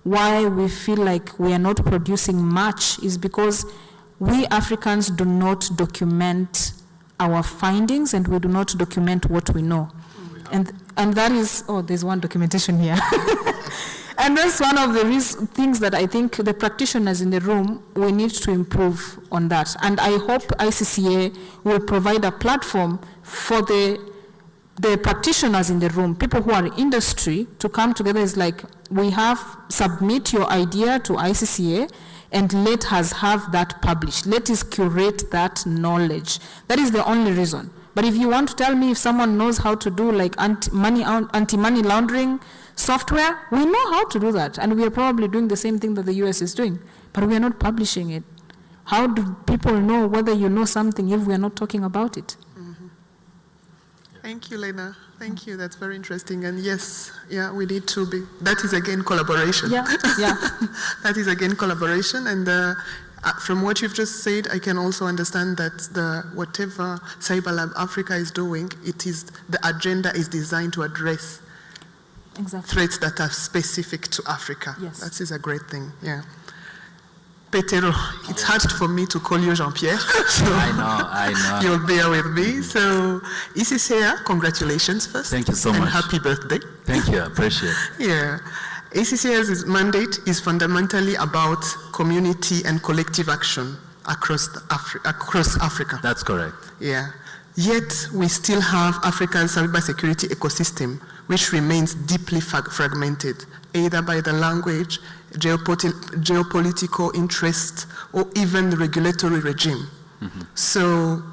why we feel like we are not producing much is because we Africans do not document our findings, and we do not document what we know. And that is, oh, there's one documentation here. And that's one of the things that I think the practitioners in the room, we need to improve on that. And I hope ICCA will provide a platform for the practitioners in the room, people who are in industry, to come together. Is like, we have, submit your idea to ICCA and let us have that published. Let us curate that knowledge. That is the only reason. But if you want to tell me if someone knows how to do like anti-money laundering software, we know how to do that. And we are probably doing the same thing that the US is doing, but we are not publishing it. How do people know whether you know something if we are not talking about it? Mm-hmm. Thank you, Lena. Thank you. That's very interesting. And yes, yeah, we need to be, that is again collaboration. Yeah, yeah. That is again collaboration. And from what you've just said, I can also understand that whatever Cyber Lab Africa is doing, the agenda is designed to address threats that are specific to Africa. Yes. That is a great thing, yeah. Petero, it's hard for me to call you Jean-Pierre. So I know. You'll bear with me. So ICCA, congratulations first. Thank you so much. And happy birthday. Thank you, I appreciate it. Yeah. ICCA's mandate is fundamentally about community and collective action across Africa. That's correct. Yeah. Yet we still have Africa's cybersecurity ecosystem, which remains deeply fragmented, either by the language, geopolitical interest, or even the regulatory regime. Mm-hmm. So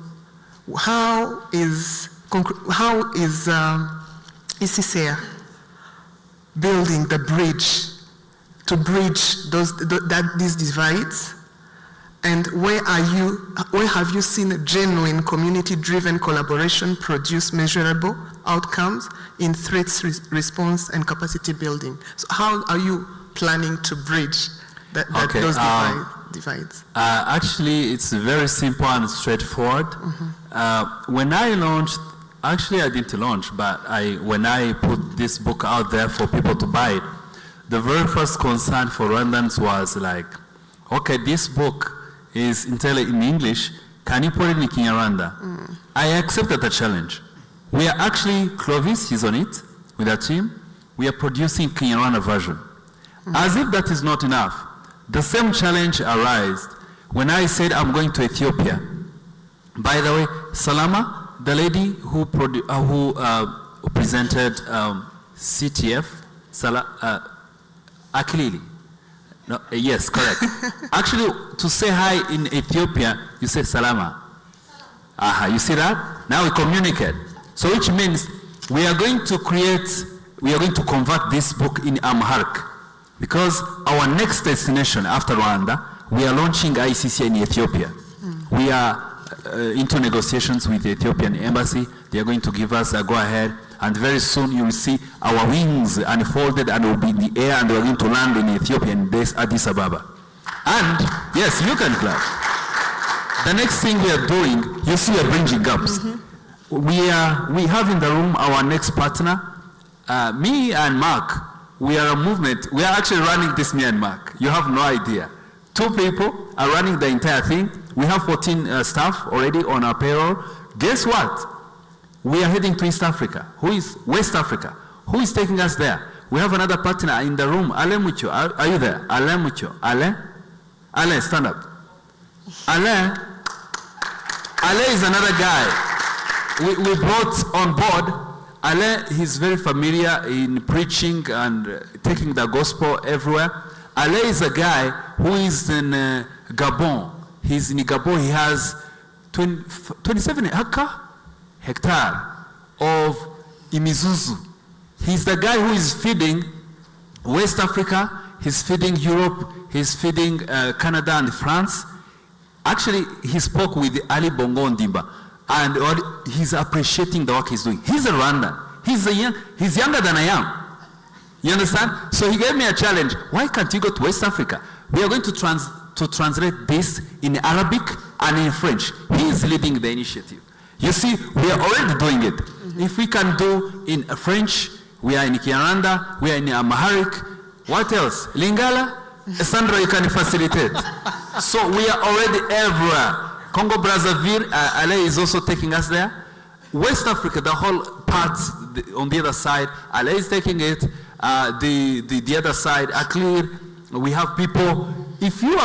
how is ICCA building the bridge to bridge these divides? And where have you seen genuine community-driven collaboration produce measurable outcomes in threats response and capacity building? So how are you planning to bridge those divides? Actually, it's very simple and straightforward. Mm-hmm. When I launched, actually I didn't launch, but when I put this book out there for people to buy it, the very first concern for Rwandans was like, okay, this book is entirely in English, can you put it in Kinyarwanda? Mm. I accepted the challenge. We are actually, Clovis is on it with our team. We are producing Kinyarwanda version. Mm. As if that is not enough, the same challenge arose when I said I'm going to Ethiopia. By the way, Salama, the lady who presented CTF, Akilili. No, yes, correct. Actually, to say hi in Ethiopia, you say salama. Aha, you see that? Now we communicate. So which means we are going to convert this book in Amharic, because our next destination after Rwanda, we are launching ICCA in Ethiopia. Mm. We are into negotiations with the Ethiopian embassy. They are going to give us a go-ahead. And very soon you will see our wings unfolded and will be in the air, and we are going to land in Ethiopia in Addis Ababa. And yes, you can clap. The next thing we are doing, you see we are bridging gaps. Mm-hmm. We have in the room our next partner, me and Mark. We are a movement. We are actually running this, me and Mark. You have no idea. 2 people are running the entire thing. We have 14 staff already on our payroll. Guess what? We are heading to East Africa. Who is West Africa? Who is taking us there? We have another partner in the room. Alain Mucho, are you there? Alain Mucho. Alain, stand up. Alain is another guy we brought on board. Alain, he's very familiar in preaching and taking the gospel everywhere. Alain is a guy who is in Gabon. He's in Gabon. He has 27 hectare of Imizuzu. He's the guy who is feeding West Africa, he's feeding Europe, he's feeding Canada and France. Actually, he spoke with Ali Bongo Ndimba, and he's appreciating the work he's doing. He's a Rwandan. He's younger than I am. You understand? So he gave me a challenge. Why can't you go to West Africa? We are going to translate this in Arabic and in French. He is leading the initiative. You see, we are already doing it. Mm-hmm. If we can do in French, we are in Kinyarwanda, we are in Amharic. What else? Lingala? Sandra, you can facilitate. So we are already everywhere. Congo Brazzaville, Ale is also taking us there. West Africa, the whole part on the other side, Ale is taking it. The other side are clear. We have people. If you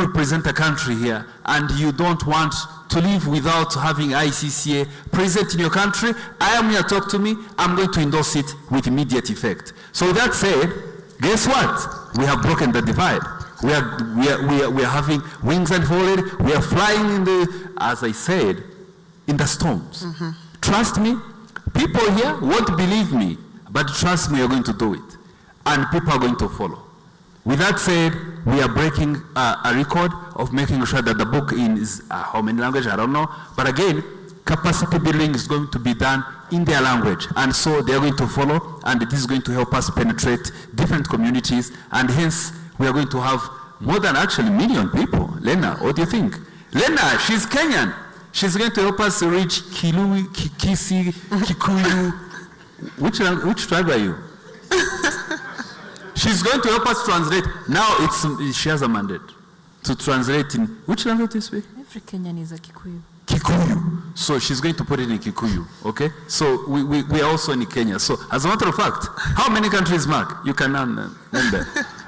represent a country here and you don't want to live without having ICCA present in your country, I am here, talk to me, I'm going to endorse it with immediate effect. So with that said, guess what? We have broken the divide. We are having wings unfolded. We are flying in the, as I said, in the storms. Mm-hmm. Trust me, people here won't believe me, but trust me, you're going to do it. And people are going to follow. With that said, we are breaking a record of making sure that the book is how many languages, I don't know. But again, capacity building is going to be done in their language. And so they're going to follow, and this is going to help us penetrate different communities. And hence, we are going to have more than actually a million people. Lena, what do you think? Lena, she's Kenyan. She's going to help us reach Kilui, Kisi, Kikuyu. Which tribe are you? She's going to help us translate. Now she has a mandate to translate in which language do you speak? Every Kenyan is a Kikuyu. Kikuyu. So she's going to put it in Kikuyu, okay? So we are also in Kenya. So as a matter of fact, how many countries, Mark? You can name them.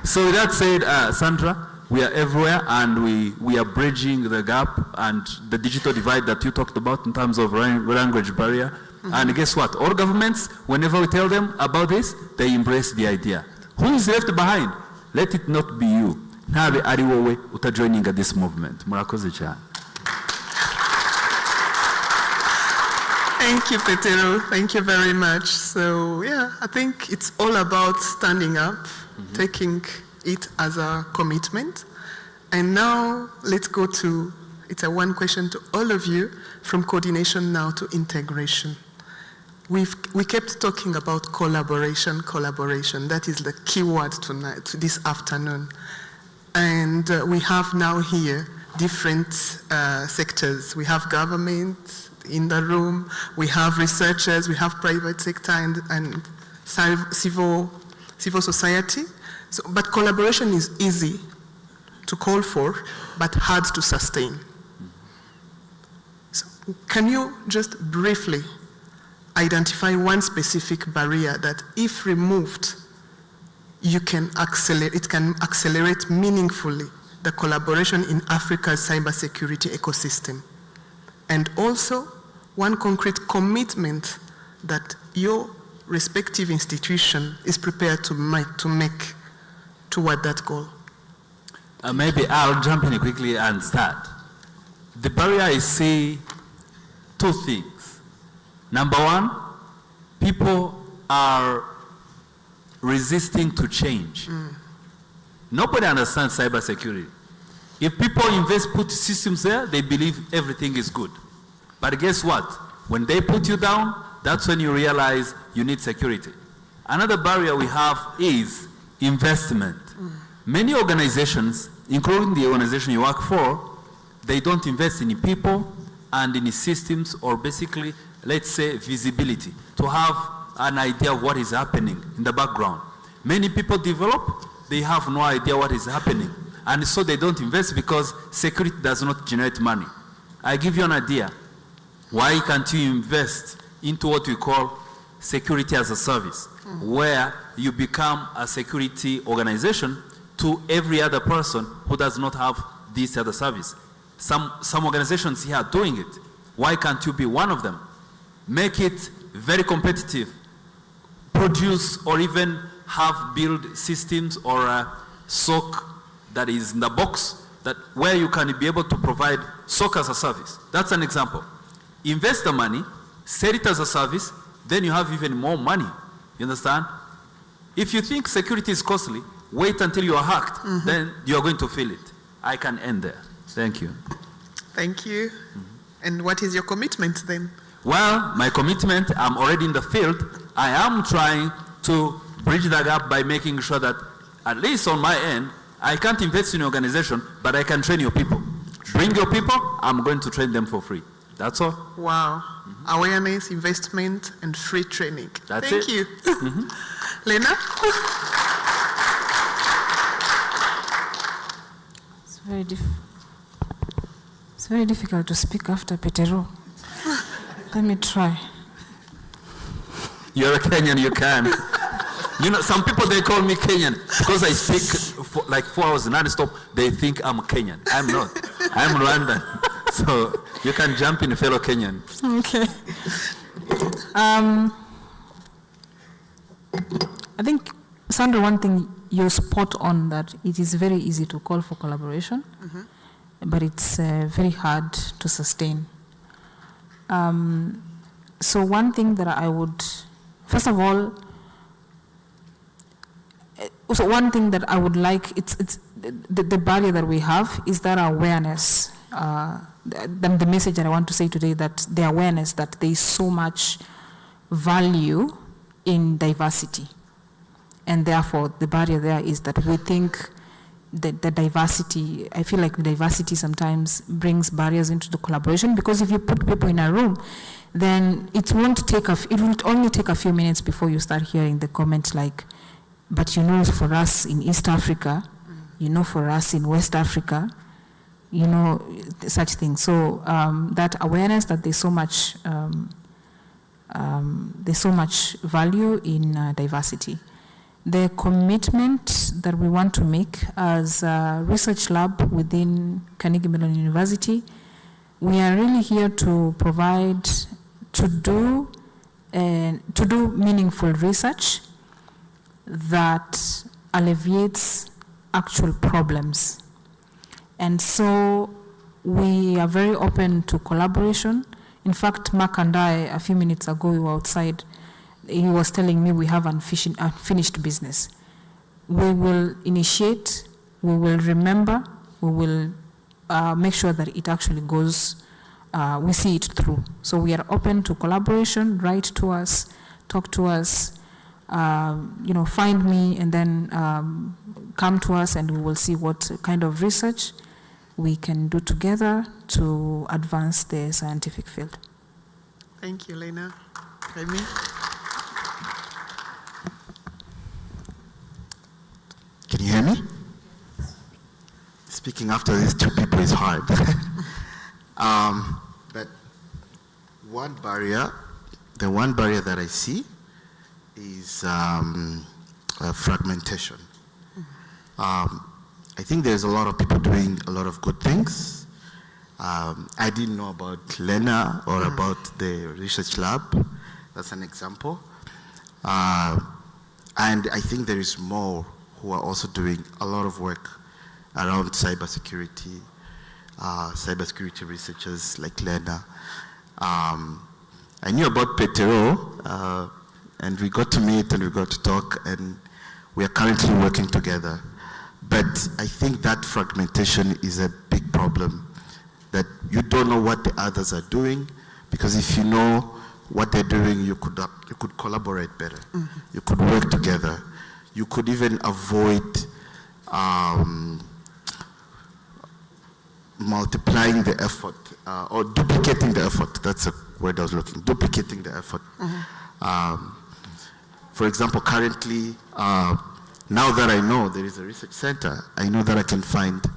So with that said, Sandra, we are everywhere and we are bridging the gap and the digital divide that you talked about in terms of language barrier. Mm-hmm. And guess what? All governments, whenever we tell them about this, they embrace the idea. Who is left behind? Let it not be you. Ntabe ari wowe utajoininga this movement. Murakoze cyane. Thank you, Petero. Thank you very much. So, yeah, I think it's all about standing up, taking it as a commitment. And now, let's go to, it's a one question to all of you, from coordination now to integration. We kept talking about collaboration. That is the key word tonight, this afternoon. And we have now here different sectors. We have government in the room, we have researchers, we have private sector and civil society. So, but collaboration is easy to call for, but hard to sustain. So can you just briefly identify one specific barrier that, if removed, it can accelerate meaningfully the collaboration in Africa's cybersecurity ecosystem? And also, one concrete commitment that your respective institution is prepared to make toward that goal. Maybe I'll jump in quickly and start. The barrier I see two things. Number one, people are resisting to change. Nobody understands cybersecurity. If people put systems there, they believe everything is good. But guess what? When they put you down, that's when you realize you need security. Another barrier we have is investment. Many organizations, including the organization you work for, they don't invest in people and in systems, or basically, let's say, visibility, to have an idea of what is happening in the background. Many people develop, they have no idea what is happening. And so they don't invest because security does not generate money. I give you an idea. Why can't you invest into what we call security as a service, where you become a security organization to every other person who does not have this other service? Some organizations here are doing it. Why can't you be one of them? Make it very competitive. Produce or even build systems or a SOC that is in the box, that where you can be able to provide SOC as a service. That's an example. Invest the money, sell it as a service, then you have even more money. You understand? If you think security is costly, wait until you are hacked, then you are going to feel it. I can end there. Thank you. Thank you. And what is your commitment then? Well, my commitment, I'm already in the field. I am trying to bridge the gap by making sure that, at least on my end, I can't invest in your organization, but I can train your people. Bring your people, I'm going to train them for free. That's all. Wow. Awareness, investment, and free training. That's Thank it. you. Lena? It's very difficult to speak after Petero. Let me try. You're a Kenyan, you can. You know, some people, they call me Kenyan because I speak for like 4 hours non-stop. They think I'm Kenyan. I'm not. I'm Rwandan. So you can jump in, fellow Kenyan. Okay. I think, Sandra, one thing you're spot on, that it is very easy to call for collaboration, but it's very hard to sustain. So one thing that I would, first of all, so one thing that I would like, it's the barrier that we have is that awareness. The message that I want to say today, that the awareness that there is so much value in diversity. And therefore, the barrier there is that we think that the diversity, I feel like diversity sometimes brings barriers into the collaboration, because if you put people in a room, then it will only take a few minutes before you start hearing the comments like, but you know, for us in East Africa, you know, for us in West Africa, you know, such things. So that awareness that there's so much value in diversity. The commitment that we want to make as a research lab within Carnegie Mellon University, we are really here to provide, to do meaningful research that alleviates actual problems. And so we are very open to collaboration. In fact, Mark and I, a few minutes ago, we were outside. He was telling me we have unfinished business. We will initiate, we will remember, we will make sure that it actually goes, we see it through. So we are open to collaboration. Write to us, talk to us, you know, find me, and then come to us, and we will see what kind of research we can do together to advance the scientific field. Thank you, Lena. Remy? Can you hear me? Speaking after these two people is hard. But one barrier, the one barrier that I see is fragmentation. I think there's a lot of people doing a lot of good things. I didn't know about Lena or about the research lab. That's an example. And I think there is more who are also doing a lot of work around cybersecurity, cybersecurity researchers like Lena. I knew about Petero, and we got to meet and we got to talk, and we are currently working together. But I think that fragmentation is a big problem, that you don't know what the others are doing, because if you know what they're doing, you could collaborate better. You could work together. You could even avoid multiplying the effort or duplicating the effort. That's a word I was looking, duplicating the effort. For example, currently, now that I know there is a research center, I know that I can find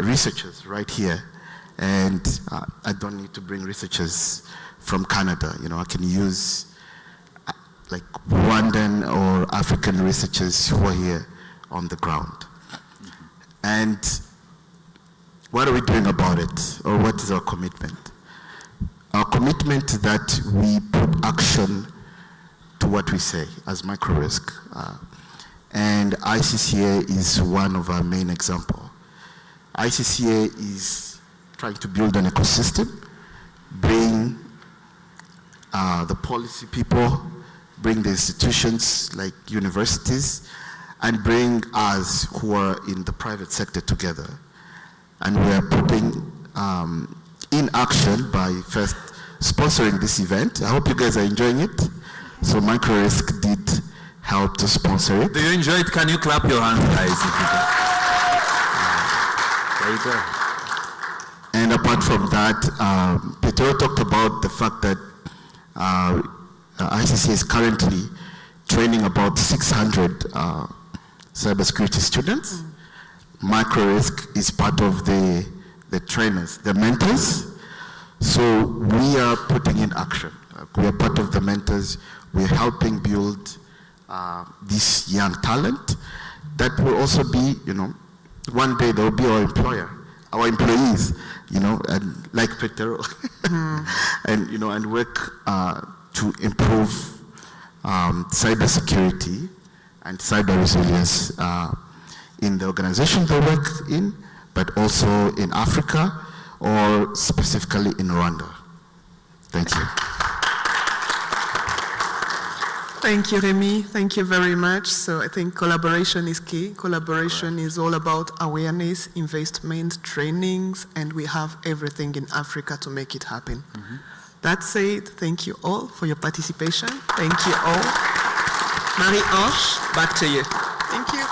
researchers right here, and I don't need to bring researchers from Canada. You know, I can use like Rwandan or African researchers who are here on the ground. And what are we doing about it, or what is our commitment? Our commitment is that we put action to what we say as micro-risk. And ICCA is one of our main examples. ICCA is trying to build an ecosystem, bring the policy people, bring the institutions like universities, and bring us who are in the private sector together. And we are putting in action by first sponsoring this event. I hope you guys are enjoying it. So MicroRisk did help to sponsor it. Do you enjoy it? Can you clap your hands, guys? There you go. And apart from that, Petero talked about the fact that ICCA is currently training about 600 cybersecurity students. micro risk is part of the trainers, the mentors. So we are putting in action. We are part of the mentors. We're helping build this young talent that will also be, one day they'll be our employer, our employees, and like Petero, and and work to improve cybersecurity and cyber resilience in the organization they work in, but also in Africa or specifically in Rwanda. Thank you. Thank you, Remy. Thank you very much. So I think collaboration is key. Collaboration is all about awareness, investment, trainings, and we have everything in Africa to make it happen. That said, thank you all for your participation. Thank you all. Marie-Ange, back to you. Thank you.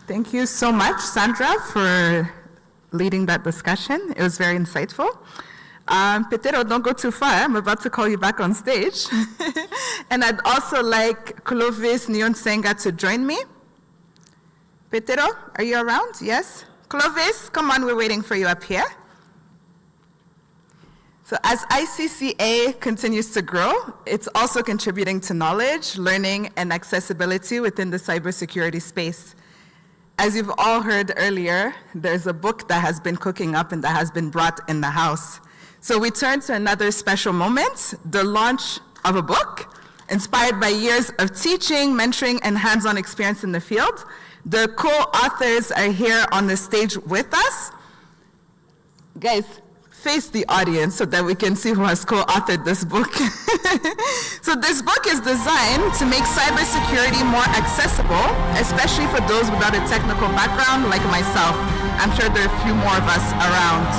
Thank you so much, Sandra, for leading that discussion. It was very insightful. Petero, don't go too far. I'm about to call you back on stage. And I'd also like Clovis Nyonsenga to join me. Petero, are you around? Yes? Clovis, come on, we're waiting for you up here. So as ICCA continues to grow, it's also contributing to knowledge, learning, and accessibility within the cybersecurity space. As you've all heard earlier, there's a book that has been cooking up and that has been brought in the house. So we turn to another special moment, the launch of a book inspired by years of teaching, mentoring, and hands-on experience in the field. The co-authors are here on the stage with us. Guys, face the audience so that we can see who has co-authored this book. So this book is designed to make cybersecurity more accessible, especially for those without a technical background like myself. I'm sure there are a few more of us around.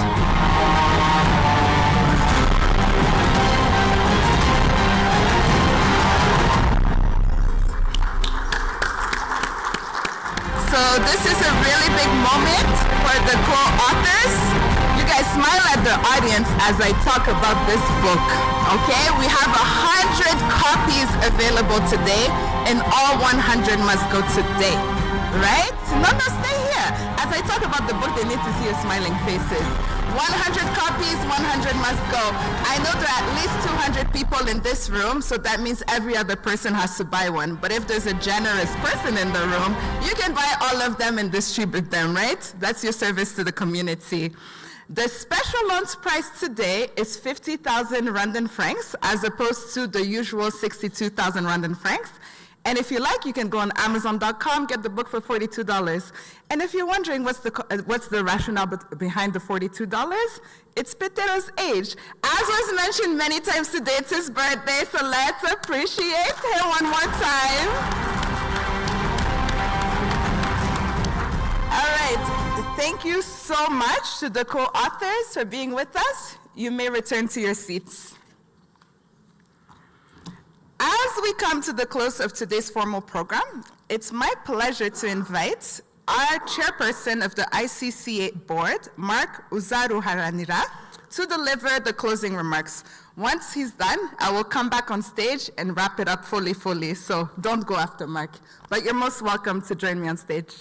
So this is a really big moment for the co-authors. You guys smile at the audience as I talk about this book, okay? We have 100 copies available today, and all 100 must go today, right? No, stay here. As I talk about the book, they need to see your smiling faces. 100 copies, 100 must go. I know there are at least 200 people in this room, so that means every other person has to buy one. But if there's a generous person in the room, you can buy all of them and distribute them, right? That's your service to the community. The special launch price today is 50,000 Rwandan francs, as opposed to the usual 62,000 Rwandan francs. And if you like, you can go on Amazon.com, get the book for $42. And if you're wondering what's the rationale behind the $42, it's Petero's age. As was mentioned many times today, it's his birthday, so let's appreciate him one more time. All right, thank you so much to the co-authors for being with us. You may return to your seats. As we come to the close of today's formal program, it's my pleasure to invite our chairperson of the ICCA board, Mark Uzaruharanira, to deliver the closing remarks. Once he's done, I will come back on stage and wrap it up fully, so don't go after Mark. But you're most welcome to join me on stage.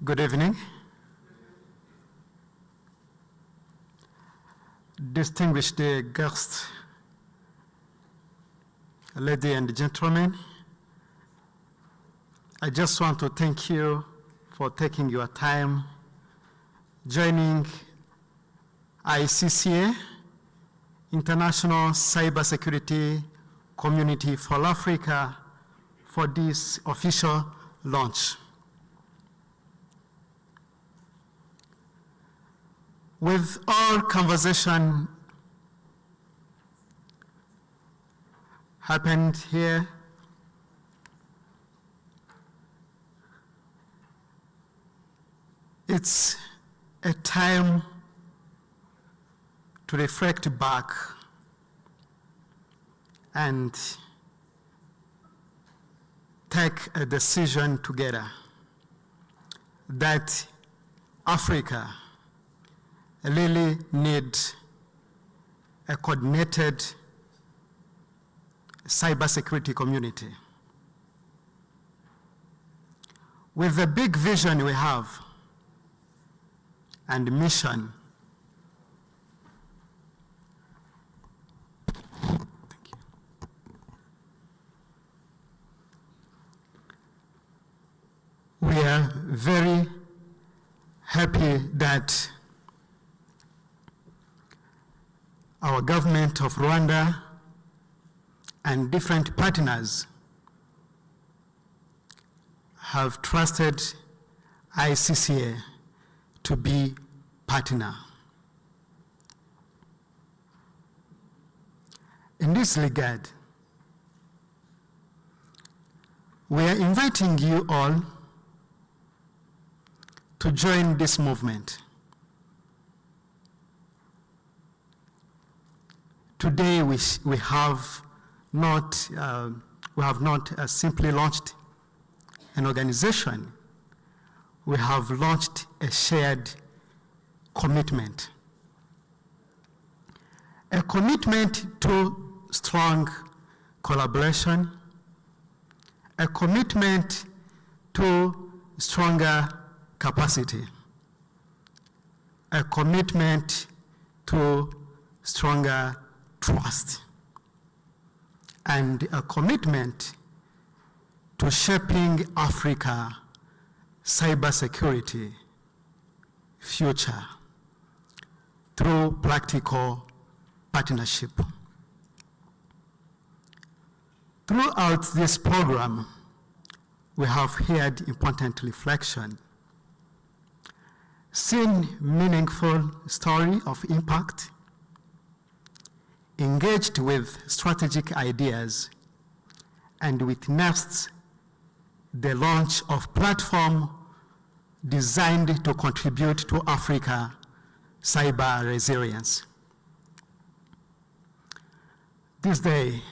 Good evening. Distinguished guests, ladies and gentlemen, I just want to thank you for taking your time joining ICCA, International Cybersecurity Community for Africa, for this official launch. With all conversation happened here, it's a time to reflect back and take a decision together that Africa really needs a coordinated cybersecurity community. With the big vision we have and mission, we are very happy that our government of Rwanda and different partners have trusted ICCA to be partner. In this regard, we are inviting you all to join this movement. Today we have not simply launched an organization. We have launched a shared commitment. A commitment to strong collaboration, a commitment to stronger capacity, a commitment to stronger trust, and a commitment to shaping Africa cybersecurity future through practical partnership. Throughout this program, we have heard important reflection, seen meaningful story of impact, engaged with strategic ideas, and witnessed the launch of platform designed to contribute to Africa cyber resilience. This day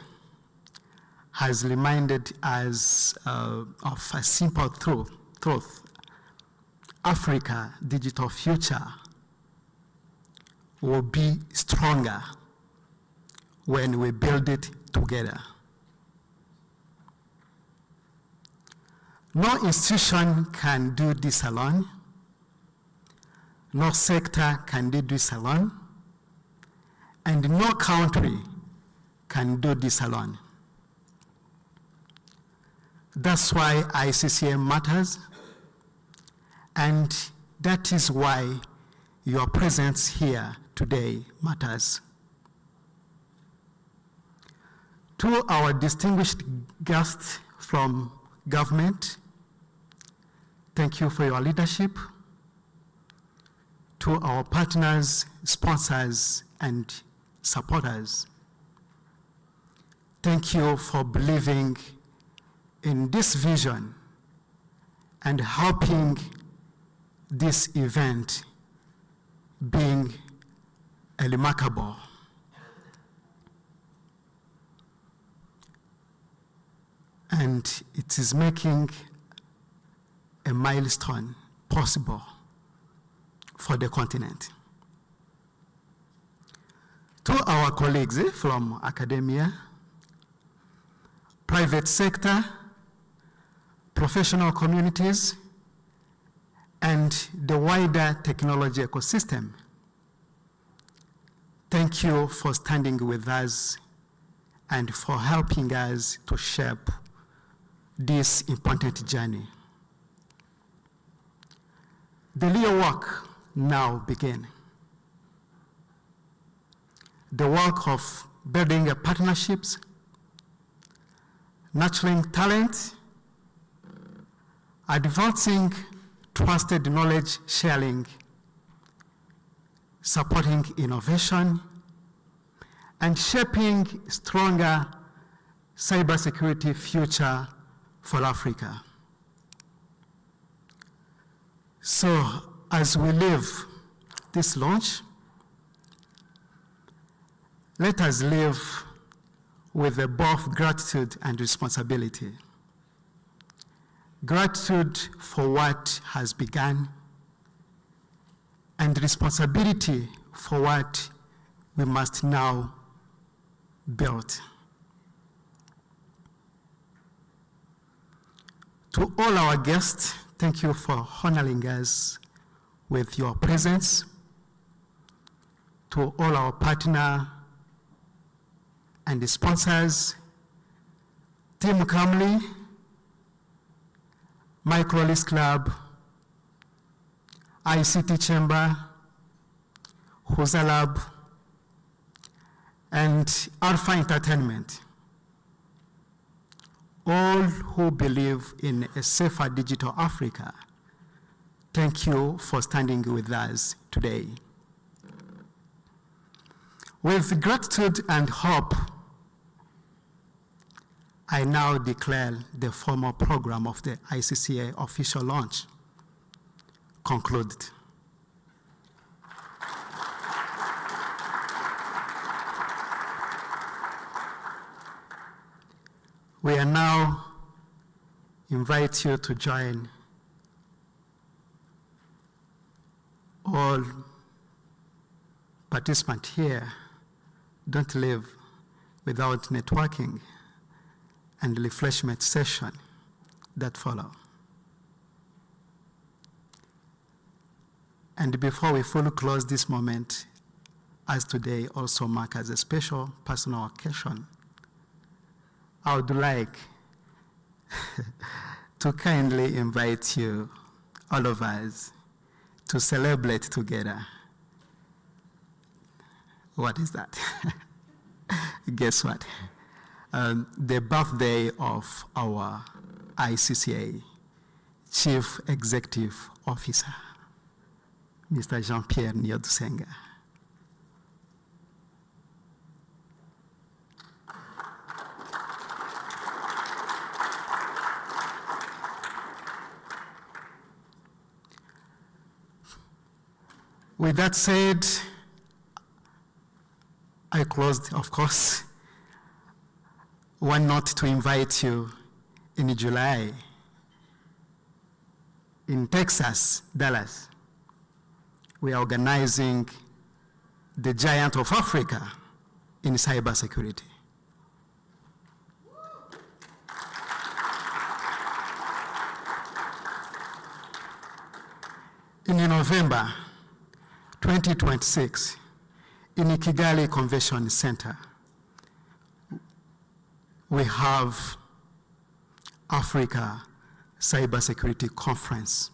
has reminded us of a simple truth. Africa digital future will be stronger when we build it together. No institution can do this alone. No sector can do this alone. And no country can do this alone. That's why ICCA matters, and that is why your presence here today matters. To our distinguished guests from government, thank you for your leadership. To our partners, sponsors, and supporters, thank you for believing in this vision and helping this event being a remarkable. And it is making a milestone possible for the continent. To our colleagues from academia, private sector, professional communities, and the wider technology ecosystem, thank you for standing with us and for helping us to shape this important journey. The real work now begins. The work of building partnerships, nurturing talent, advancing trusted knowledge sharing, supporting innovation, and shaping stronger cybersecurity future for Africa. So as we leave this launch, let us live with both gratitude and responsibility. Gratitude for what has begun, and responsibility for what we must now build. To all our guests, thank you for honoring us with your presence. To all our partners and the sponsors, Team Kamli, Microlis Club, ICT Chamber, Huza Lab, and Alpha Entertainment, all who believe in a safer digital Africa, thank you for standing with us today. With gratitude and hope, I now declare the formal program of the ICCA official launch concluded. We are now invite you to join all participants here. Don't leave without networking and refreshment session that follow. And before we fully close this moment, as today also marks as a special personal occasion, I would like to kindly invite you, all of us, to celebrate together. What is that? Guess what? The birthday of our ICCA Chief Executive Officer, Mr. Jean-Pierre Nyodusenga. With that said, I closed, of course. One note to invite you in July in Texas, Dallas. We are organizing the Giant of Africa in cybersecurity. In November 2026, in the KIGALI Convention Center, we have Africa Cybersecurity Conference.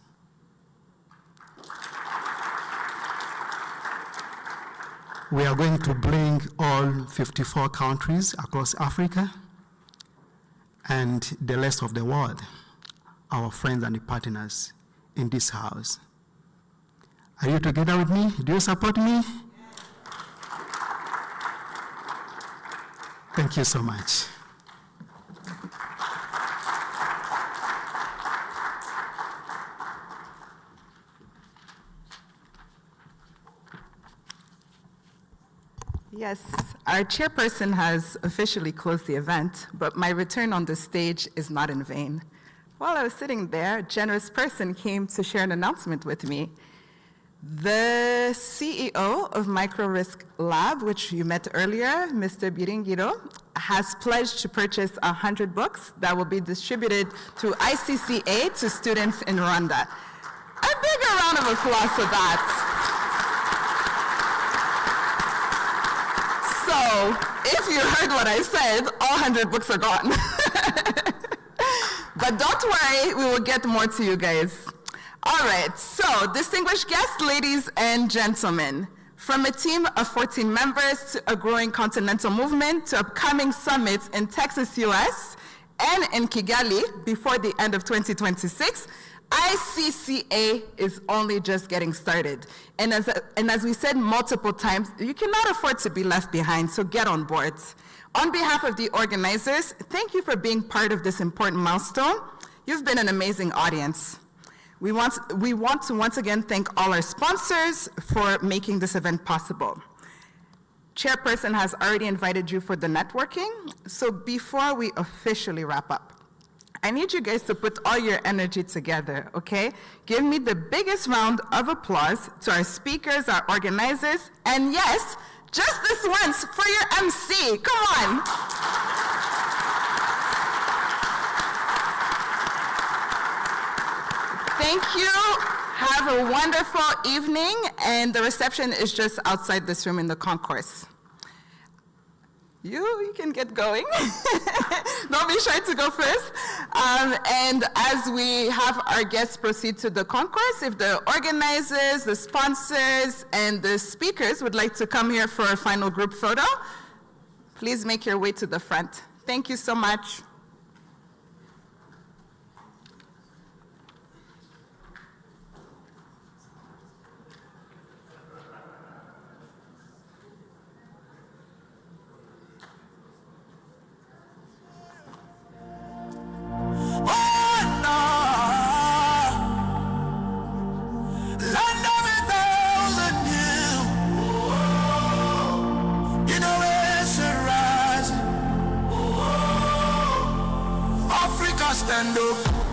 We are going to bring all 54 countries across Africa and the rest of the world, our friends and partners in this house. Are you together with me? Do you support me? Thank you so much. Yes, our chairperson has officially closed the event, but my return on the stage is not in vain. While I was sitting there, a generous person came to share an announcement with me. The CEO of Micro Risk Lab, which you met earlier, Mr. Biringiro, has pledged to purchase 100 books that will be distributed through ICCA to students in Rwanda. A bigger round of applause for that. So, if you heard what I said, all 100 books are gone. But don't worry, we will get more to you guys. All right, so distinguished guests, ladies and gentlemen, from a team of 14 members to a growing continental movement to upcoming summits in Texas, US, and in Kigali before the end of 2026, ICCA is only just getting started. And as we said multiple times, you cannot afford to be left behind, so get on board. On behalf of the organizers, thank you for being part of this important milestone. You've been an amazing audience. We want to once again thank all our sponsors for making this event possible. Chairperson has already invited you for the networking, so before we officially wrap up, I need you guys to put all your energy together, okay? Give me the biggest round of applause to our speakers, our organizers, and yes, just this once for your MC. Come on. Thank you. Have a wonderful evening, and the reception is just outside this room in the concourse. You can get going. Don't be shy to go first. And as we have our guests proceed to the concourse, if the organizers, the sponsors, and the speakers would like to come here for a final group photo, please make your way to the front. Thank you so much. Stand up.